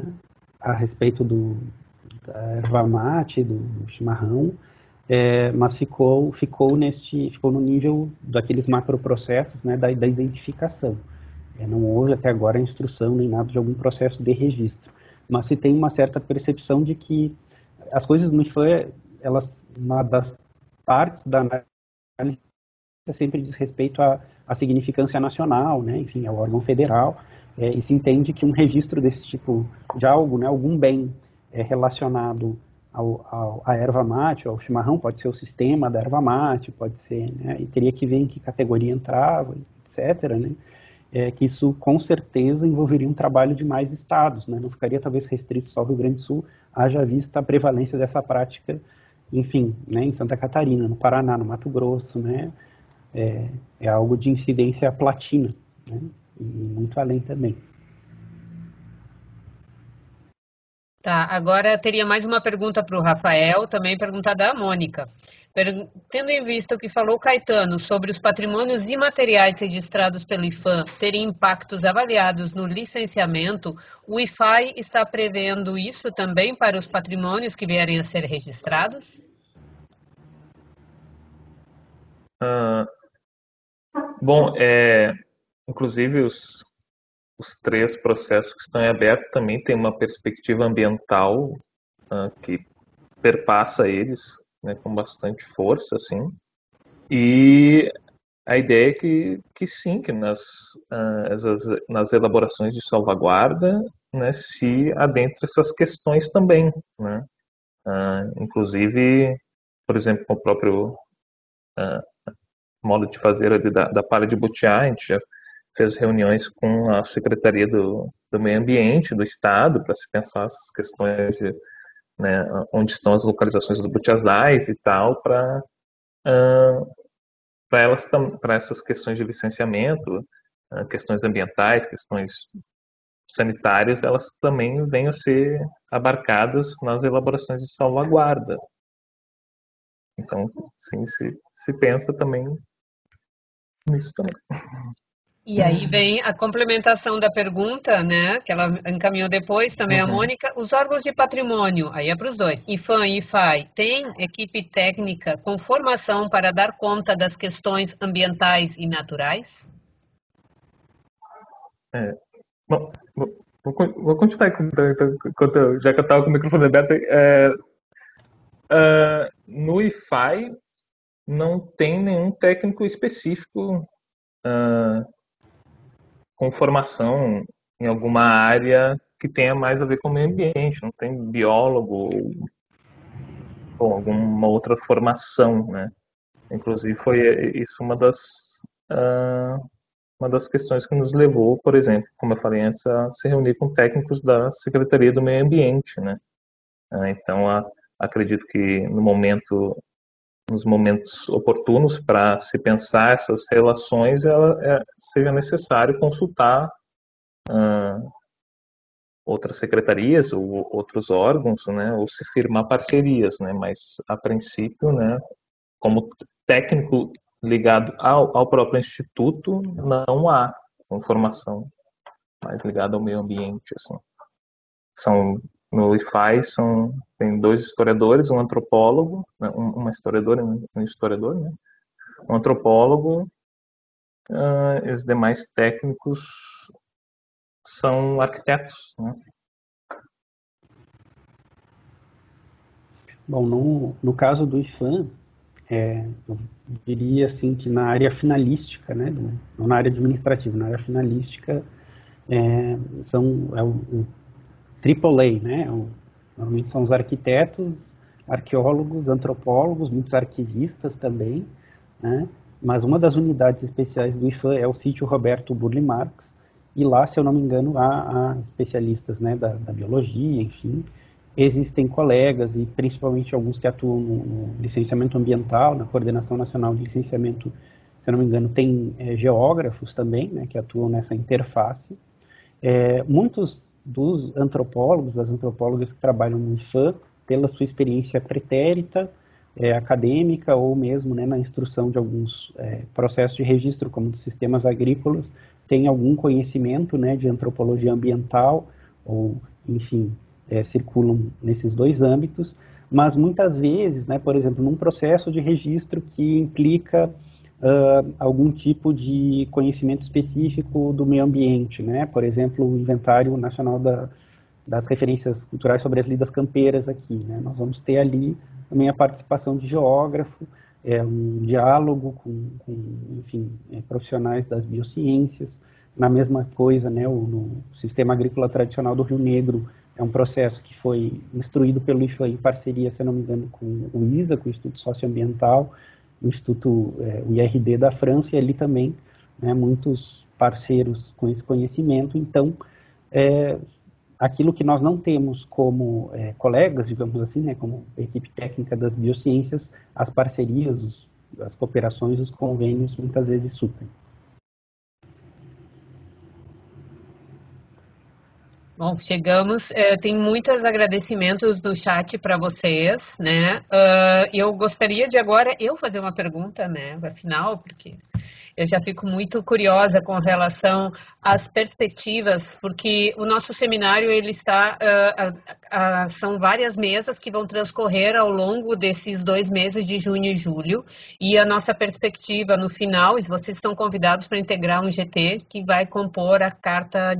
Speaker 3: A respeito da erva mate, do chimarrão, mas ficou no nível daqueles macroprocessos, né, da identificação. Não houve até agora a instrução nem nada de algum processo de registro, mas se tem uma certa percepção de que as coisas no IFAM, uma das partes da análise sempre diz respeito à significância nacional, né, enfim, ao órgão federal, e se entende que um registro desse tipo de algo, né, algum bem relacionado à erva mate, ao chimarrão, pode ser o sistema da erva mate, pode ser, né, e teria que ver em que categoria entrava, etc., né. que isso com certeza envolveria um trabalho de mais estados, né? Não ficaria talvez restrito só ao Rio Grande do Sul, haja vista a prevalência dessa prática, enfim, né, em Santa Catarina, no Paraná, no Mato Grosso, né? É algo de incidência platina, né? E muito além também.
Speaker 2: Tá, agora teria mais uma pergunta para o Rafael, também perguntada à Mônica. Tendo em vista o que falou Caetano sobre os patrimônios imateriais registrados pelo IPHAN terem impactos avaliados no licenciamento, o IPHAI está prevendo isso também para os patrimônios que vierem a ser registrados?
Speaker 5: Bom, inclusive os 3 processos que estão em aberto também têm uma perspectiva ambiental que perpassa eles, né, com bastante força, assim. E a ideia é que sim, que nas elaborações de salvaguarda, né, se adentra essas questões também, né? Inclusive, por exemplo, com o próprio modo de fazer ali da Palha de Butiá, a gente já fez reuniões com a Secretaria do Meio Ambiente do Estado para se pensar essas questões de, né, onde estão as localizações dos butiazais e tal, para essas questões de licenciamento, questões ambientais, questões sanitárias, elas também venham a ser abarcadas nas elaborações de salvaguarda. Então, sim, se pensa também nisso também.
Speaker 2: E aí vem a complementação da pergunta, né, que ela encaminhou depois também a Mônica. Os órgãos de patrimônio, aí é para os dois, IPHAN e IPHAI, tem equipe técnica com formação para dar conta das questões ambientais e naturais?
Speaker 5: Bom, vou continuar então, já que eu estava com o microfone aberto. No IPHAI não tem nenhum técnico específico com formação em alguma área que tenha mais a ver com o meio ambiente. Não tem biólogo ou alguma outra formação, né? Inclusive foi isso uma das questões que nos levou, por exemplo, como eu falei antes, a se reunir com técnicos da Secretaria do Meio Ambiente, né? Então, acredito que nos momentos oportunos para se pensar essas relações, seja necessário consultar outras secretarias ou outros órgãos, né? Ou se firmar parcerias, né? Mas, a princípio, né? Como técnico ligado ao próprio instituto, não há informação mais ligada ao meio ambiente, assim. No IPHAI tem 2 historiadores, um antropólogo, né, uma historiadora e um historiador, né? Um antropólogo, e os demais técnicos são arquitetos, né?
Speaker 3: Bom, no caso do IPHAN, eu diria assim que na área finalística, né, não na área administrativa, na área finalística, o AAA, né, normalmente são os arquitetos, arqueólogos, antropólogos, muitos arquivistas também, né, mas uma das unidades especiais do IPHAN é o sítio Roberto Burle Marx, e lá, se eu não me engano, há especialistas, né, da biologia, enfim. Existem colegas, e principalmente alguns que atuam no licenciamento ambiental, na Coordenação Nacional de Licenciamento, se eu não me engano, tem geógrafos também, né, que atuam nessa interface. Muitos dos antropólogos, das antropólogas que trabalham no IPHAN, pela sua experiência pretérita, acadêmica, ou mesmo, né, na instrução de alguns processos de registro, como dos sistemas agrícolas, tem algum conhecimento, né, de antropologia ambiental, ou, enfim, circulam nesses 2 âmbitos, mas muitas vezes, né, por exemplo, num processo de registro que implica algum tipo de conhecimento específico do meio ambiente, né, por exemplo, o Inventário Nacional das Referências Culturais sobre as Lidas Campeiras aqui, né, nós vamos ter ali também a participação de geógrafo, um diálogo com enfim, profissionais das biociências. Na mesma coisa, né, no Sistema Agrícola Tradicional do Rio Negro, é um processo que foi instruído pelo IPHAN em parceria, se não me engano, com o ISA, com o Instituto Socioambiental, o Instituto, o IRD da França, e ali também, né, muitos parceiros com esse conhecimento. Então, aquilo que nós não temos como colegas, digamos assim, né, como equipe técnica das biociências, as parcerias, as cooperações, os convênios muitas vezes suprem.
Speaker 2: Bom, chegamos. Tem muitos agradecimentos no chat para vocês, né? Eu gostaria de agora eu fazer uma pergunta, né? Afinal, porque eu já fico muito curiosa com relação às perspectivas, porque o nosso seminário ele está são várias mesas que vão transcorrer ao longo desses 2 meses de junho e julho, e a nossa perspectiva no final, e vocês estão convidados para integrar um GT que vai compor a carta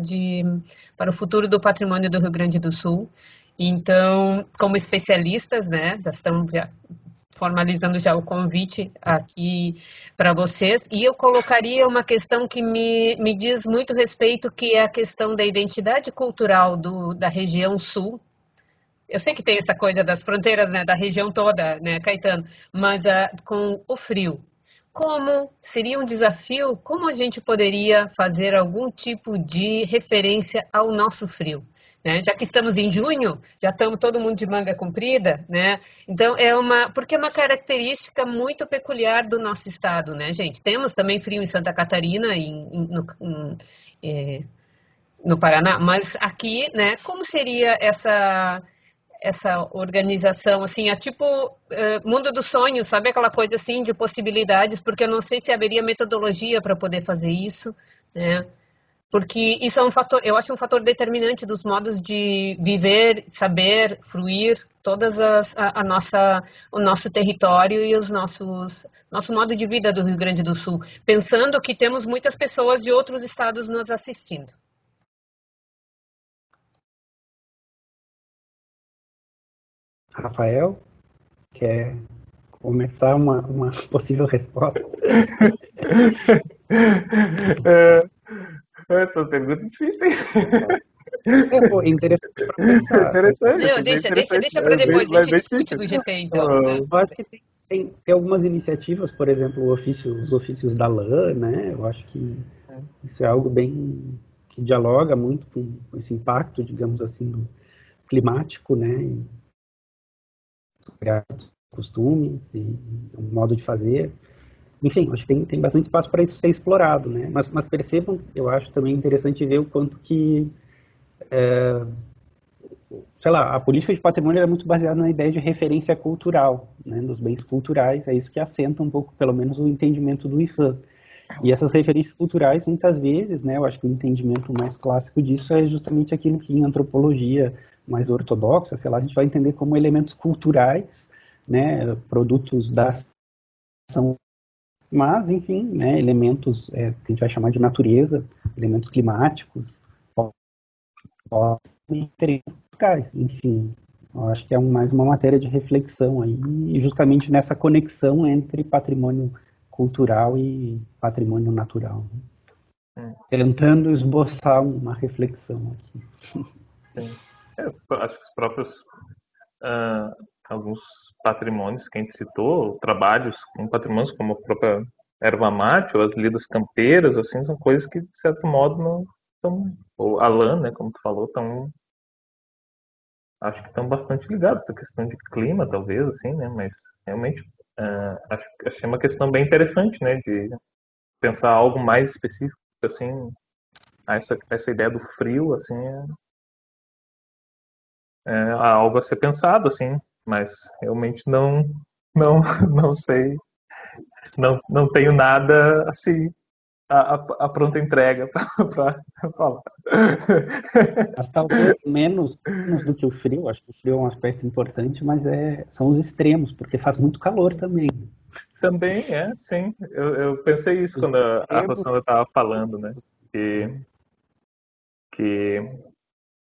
Speaker 2: para o futuro do patrimônio do Rio Grande do Sul. Então, como especialistas, né, já estão formalizando já o convite aqui para vocês, e eu colocaria uma questão que me diz muito respeito, que é a questão da identidade cultural da região sul. Eu sei que tem essa coisa das fronteiras, né, da região toda, né, Caetano, mas com o frio. Como seria um desafio, como a gente poderia fazer algum tipo de referência ao nosso frio, né? Já que estamos em junho, já estamos todo mundo de manga comprida, né? Então, porque é uma característica muito peculiar do nosso estado, né, gente? Temos também frio em Santa Catarina, no Paraná, mas aqui, né, como seria essa organização, assim, tipo mundo dos sonhos, sabe, aquela coisa assim de possibilidades, porque eu não sei se haveria metodologia para poder fazer isso, né? Porque isso é um fator, eu acho um fator determinante dos modos de viver, saber, fruir, o nosso território e nosso modo de vida do Rio Grande do Sul, pensando que temos muitas pessoas de outros estados nos assistindo.
Speaker 3: Rafael, quer começar uma possível resposta?
Speaker 5: Essa pergunta é difícil.
Speaker 3: Interessante para pensar.
Speaker 5: Interessante.
Speaker 2: Não, deixa para depois, a gente discute no GT, então.
Speaker 3: Eu acho que tem algumas iniciativas, por exemplo, os ofícios da lã, né? Eu acho que isso é algo bem que dialoga muito com esse impacto, digamos assim, climático, né? Costumes e um modo de fazer. Enfim, acho que tem bastante espaço para isso ser explorado, né? Mas percebam, eu acho também interessante ver o quanto que, sei lá, a política de patrimônio é muito baseada na ideia de referência cultural, né? Dos bens culturais, é isso que assenta um pouco, pelo menos, o entendimento do IFAM. E essas referências culturais, muitas vezes, né? Eu acho que o entendimento mais clássico disso é justamente aquilo que em antropologia mais ortodoxa, sei lá, a gente vai entender como elementos culturais, né? Produtos da ação. Mas, enfim, né, elementos que a gente vai chamar de natureza, elementos climáticos, interesses locais, enfim. Eu acho que é mais uma matéria de reflexão aí, e justamente nessa conexão entre patrimônio cultural e patrimônio natural. Né? Tentando esboçar uma reflexão aqui.
Speaker 5: Eu acho que os próprios alguns patrimônios que a gente citou, trabalhos com patrimônios como a própria erva mate ou as lidas campeiras, assim, são coisas que, de certo modo, não estão, ou a lã, né, como tu falou, acho que estão bastante ligados à questão de clima, talvez, assim, né, mas realmente achei uma questão bem interessante, né, de pensar algo mais específico, assim, essa ideia do frio, assim, é algo a ser pensado, assim, mas realmente não sei, não tenho nada assim a pronta entrega para falar.
Speaker 3: Mas talvez menos do que o frio, acho que o frio é um aspecto importante, mas são os extremos, porque faz muito calor também.
Speaker 5: Também sim. Eu pensei isso quando a Rosana estava falando, né? Que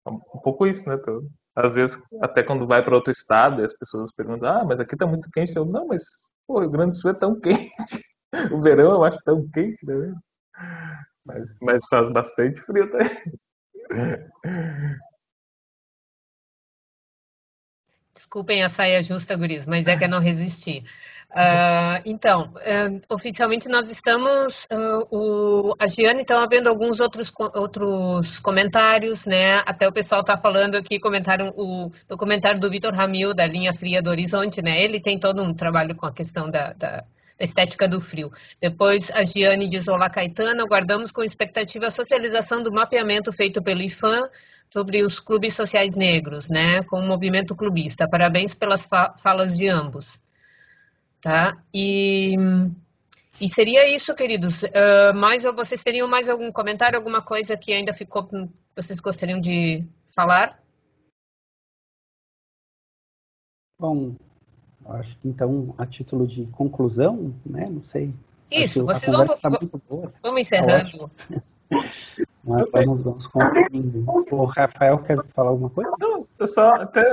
Speaker 5: um pouco isso, né? Às vezes, até quando vai para outro estado, as pessoas perguntam: mas aqui tá muito quente. Eu, não, mas o Rio Grande do Sul é tão quente. O verão eu acho tão quente, né? Mas faz bastante frio também.
Speaker 2: Desculpem a saia justa, guris, mas é que eu não resisti. Então, oficialmente nós estamos, a Giane estão havendo alguns outros comentários, né? Até o pessoal está falando aqui, comentaram o documentário do Vitor Ramil, da Linha Fria do Horizonte, né? Ele tem todo um trabalho com a questão da estética do frio. Depois a Giane diz: olá, Caetano, aguardamos com expectativa a socialização do mapeamento feito pelo IFAM sobre os clubes sociais negros, né? Com o movimento clubista. Parabéns pelas falas de ambos. Tá? E seria isso, queridos. Vocês teriam mais algum comentário, alguma coisa que ainda ficou, vocês gostariam de falar?
Speaker 3: Bom, acho que então, a título de conclusão, né? Não sei.
Speaker 2: Isso, vocês vamos encerrando.
Speaker 3: Mas vamos concluindo. O Rafael quer falar alguma coisa?
Speaker 5: Não, eu só até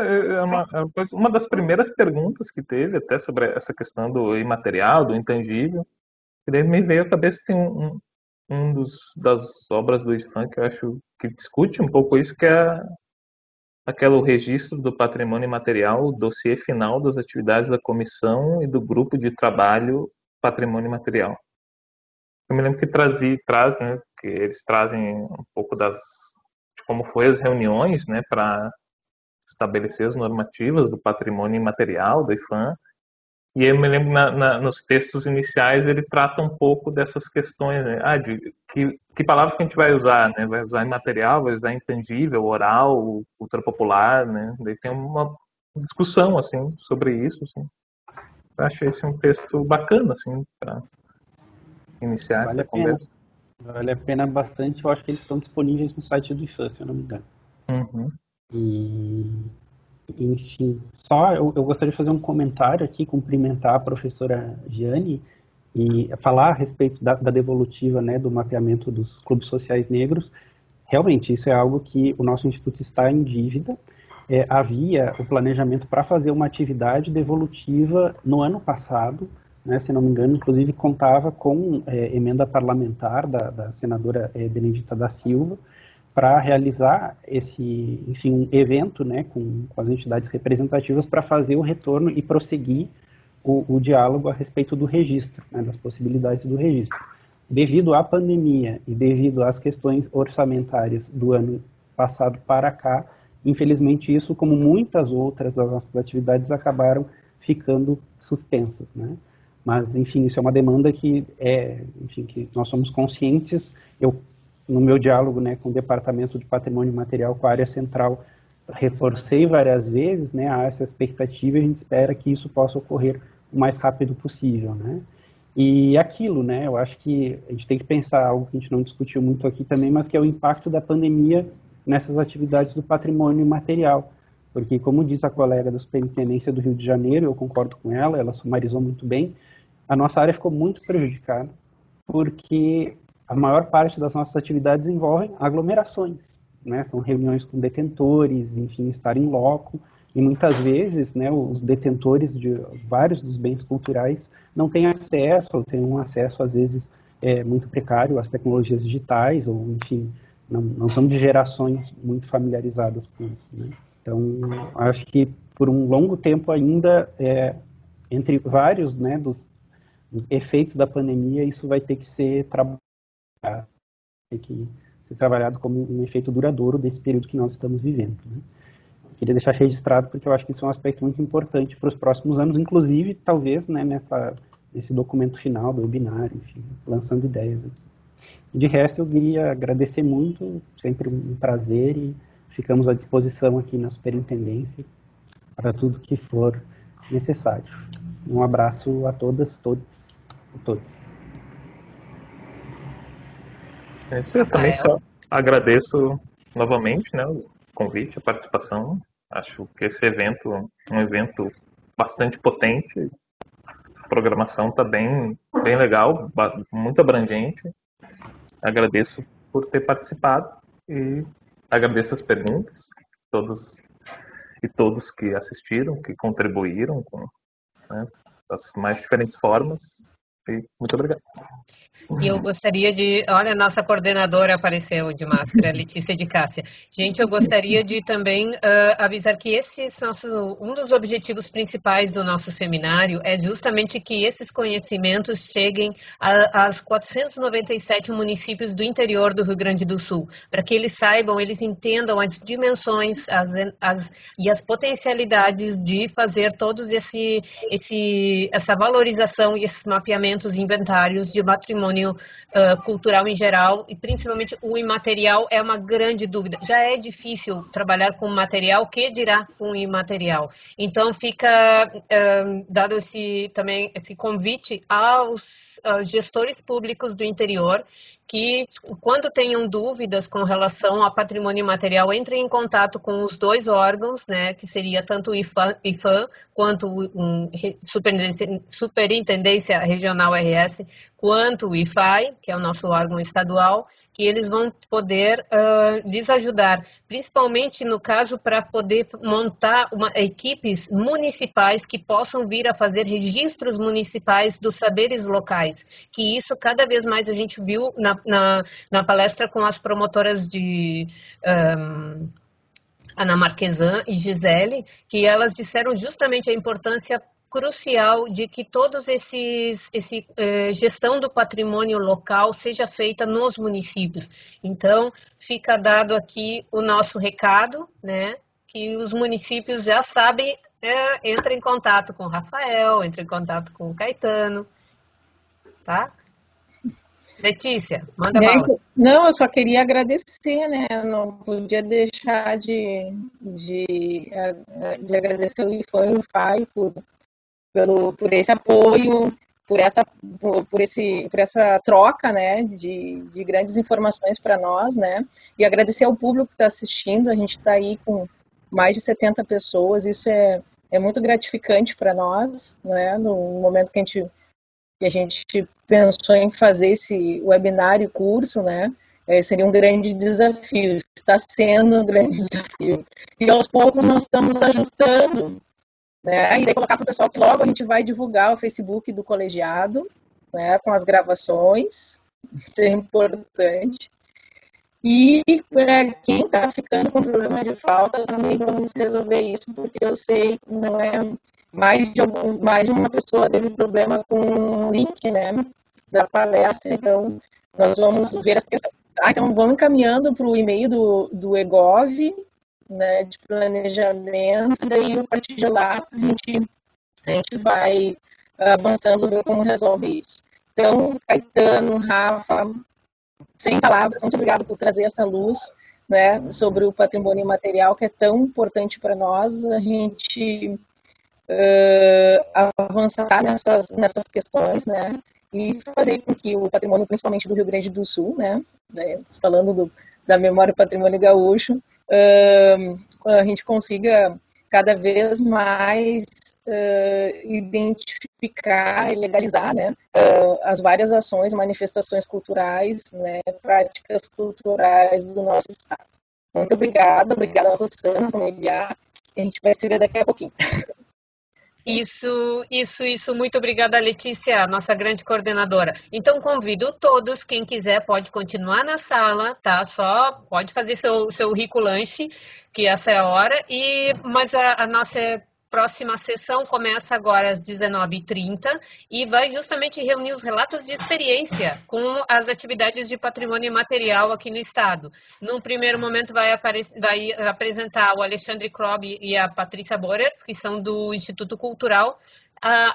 Speaker 5: uma das primeiras perguntas que teve até sobre essa questão do imaterial, do intangível, e daí me veio à cabeça tem das obras do IFAM que eu acho que discute um pouco isso, que é aquele registro do patrimônio imaterial, o dossiê final das atividades da comissão e do grupo de trabalho patrimônio imaterial. Eu me lembro que né, que eles trazem um pouco de como foi as reuniões, né, para estabelecer as normativas do patrimônio imaterial do IFAM. E eu me lembro nos textos iniciais ele trata um pouco dessas questões, né, de que palavra que a gente vai usar, né? Vai usar imaterial, vai usar intangível, oral, ultrapopular, né? Daí tem uma discussão assim sobre isso, assim. Eu achei esse um texto bacana, assim, para iniciar essa conversa.
Speaker 3: Vale a pena bastante. Eu acho que eles estão disponíveis no site do IFAM, se eu não me engano.
Speaker 5: Uhum.
Speaker 3: E, enfim, só eu gostaria de fazer um comentário aqui, cumprimentar a professora Giane e falar a respeito da devolutiva, né, do mapeamento dos clubes sociais negros. Realmente, isso é algo que o nosso instituto está em dívida. Havia o planejamento para fazer uma atividade devolutiva no ano passado, né, se não me engano, inclusive contava com emenda parlamentar da senadora Benedita da Silva para realizar esse, enfim, evento, né, com as entidades representativas para fazer o retorno e prosseguir o diálogo a respeito do registro, né, das possibilidades do registro. Devido à pandemia e devido às questões orçamentárias do ano passado para cá, infelizmente isso, como muitas outras das nossas atividades, acabaram ficando suspensas, né? Mas, enfim, isso é uma demanda que que nós somos conscientes. Eu, no meu diálogo, né, com o Departamento de Patrimônio Material, com a área central, reforcei várias vezes, né, essa expectativa, e a gente espera que isso possa ocorrer o mais rápido possível, né? E aquilo, né, eu acho que a gente tem que pensar algo que a gente não discutiu muito aqui também, mas que é o impacto da pandemia nessas atividades do patrimônio material. Porque, como diz a colega da Superintendência do Rio de Janeiro, eu concordo com ela sumarizou muito bem, a nossa área ficou muito prejudicada, porque a maior parte das nossas atividades envolvem aglomerações, né? São reuniões com detentores, enfim, estar em loco, e muitas vezes, né, os detentores de vários dos bens culturais não têm acesso, ou têm um acesso, às vezes, muito precário às tecnologias digitais, ou, enfim, não são de gerações muito familiarizadas com isso, né? Então, acho que por um longo tempo ainda, entre vários, né, dos efeitos da pandemia, isso vai ter que ser trabalhado como um efeito duradouro desse período que nós estamos vivendo, né? Queria deixar registrado porque eu acho que isso é um aspecto muito importante para os próximos anos, inclusive, talvez, né, nesse documento final do webinar, enfim, lançando ideias aqui. De resto, eu queria agradecer muito, sempre um prazer, e ficamos à disposição aqui na Superintendência para tudo que for necessário. Um abraço a todas, todos e todos.
Speaker 5: Eu também só agradeço novamente, né, o convite, a participação. Acho que esse evento é um evento bastante potente. A programação está bem legal, muito abrangente. Agradeço por ter participado e agradeço as perguntas, todas e todos que assistiram, que contribuíram com, né, das mais diferentes formas. Muito obrigado.
Speaker 2: E eu gostaria de... Olha, a nossa coordenadora apareceu de máscara, Letícia de Cássia. Gente, eu gostaria de também avisar que um dos objetivos principais do nosso seminário é justamente que esses conhecimentos cheguem aos 497 municípios do interior do Rio Grande do Sul, para que eles saibam, eles entendam as dimensões e as potencialidades de fazer todos essa valorização e esses mapeamentos inventários de patrimônio cultural em geral, e principalmente o imaterial é uma grande dúvida. Já é difícil trabalhar com material, que dirá com imaterial. Então fica dado também esse convite aos gestores públicos do interior, que quando tenham dúvidas com relação a patrimônio imaterial, entrem em contato com os dois órgãos, né, que seria tanto o IFAM quanto Superintendência Regional RS, quanto o IFAI, que é o nosso órgão estadual, que eles vão poder lhes ajudar, principalmente no caso para poder montar equipes municipais que possam vir a fazer registros municipais dos saberes locais, que isso cada vez mais a gente viu na palestra com as promotoras de Ana Marquesan e Gisele, que elas disseram justamente a importância crucial de que todos gestão do patrimônio local seja feita nos municípios. Então, fica dado aqui o nosso recado, né, que os municípios já sabem, entra em contato com o Rafael, entra em contato com o Caetano, tá? Letícia, manda bala.
Speaker 7: Não, eu só queria agradecer, né? Eu não podia deixar de agradecer o IFAM e o IFAI por esse apoio, por essa troca, né, de grandes informações para nós, né? E agradecer ao público que está assistindo. A gente está aí com mais de 70 pessoas. Isso é muito gratificante para nós, né? No momento que a gente pensou em fazer esse webinário e curso, né? Seria um grande desafio, está sendo um grande desafio. E aos poucos nós estamos ajustando, né? E daí colocar para o pessoal que logo a gente vai divulgar o Facebook do colegiado, né? Com as gravações, isso é importante. E para quem está ficando com problema de falta, também vamos resolver isso, porque eu sei que não é mais de uma pessoa teve problema com o link, né, da palestra. Então nós vamos ver essa questão. Então vamos encaminhando para o e-mail do EGOV, né, de planejamento, e daí a partir de lá a gente vai avançando, ver como resolve isso. Então, Caetano, Rafa, sem palavras, muito obrigado por trazer essa luz, né, sobre o patrimônio imaterial, que é tão importante para nós. A gente avançar nessas questões, né, e fazer com que o patrimônio, principalmente do Rio Grande do Sul, né, falando da memória do patrimônio gaúcho, a gente consiga cada vez mais identificar e legalizar, né, as várias ações, manifestações culturais, né, práticas culturais do nosso estado. Muito obrigada Rosana, familiar. A gente vai se ver daqui a pouquinho.
Speaker 2: Isso. Muito obrigada, Letícia, nossa grande coordenadora. Então, convido todos, quem quiser pode continuar na sala, tá? Só pode fazer seu rico lanche, que essa é a hora. Mas a nossa próxima sessão começa agora às 19h30 e vai justamente reunir os relatos de experiência com as atividades de patrimônio imaterial aqui no estado. Num primeiro momento vai apresentar o Alexandre Krob e a Patrícia Borers, que são do Instituto Cultural,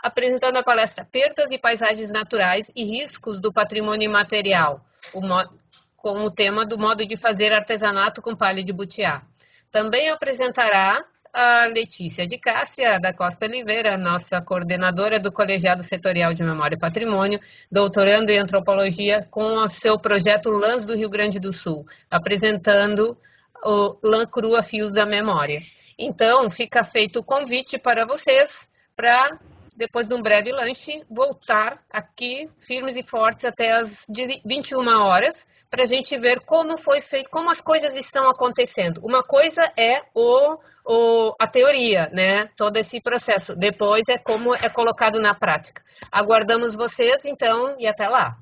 Speaker 2: apresentando a palestra Perdas e Paisagens Naturais e Riscos do Patrimônio Imaterial, com o tema do modo de fazer artesanato com palha de butiá. Também apresentará a Letícia de Cássia da Costa Oliveira, nossa coordenadora do Colegiado Setorial de Memória e Patrimônio, doutorando em Antropologia com o seu projeto LANS do Rio Grande do Sul, apresentando o Lã Crua Fios da Memória. Então, fica feito o convite para vocês para depois de um breve lanche, voltar aqui firmes e fortes até as 21 horas, para a gente ver como foi feito, como as coisas estão acontecendo. Uma coisa é a teoria, né? Todo esse processo. Depois é como é colocado na prática. Aguardamos vocês, então, e até lá.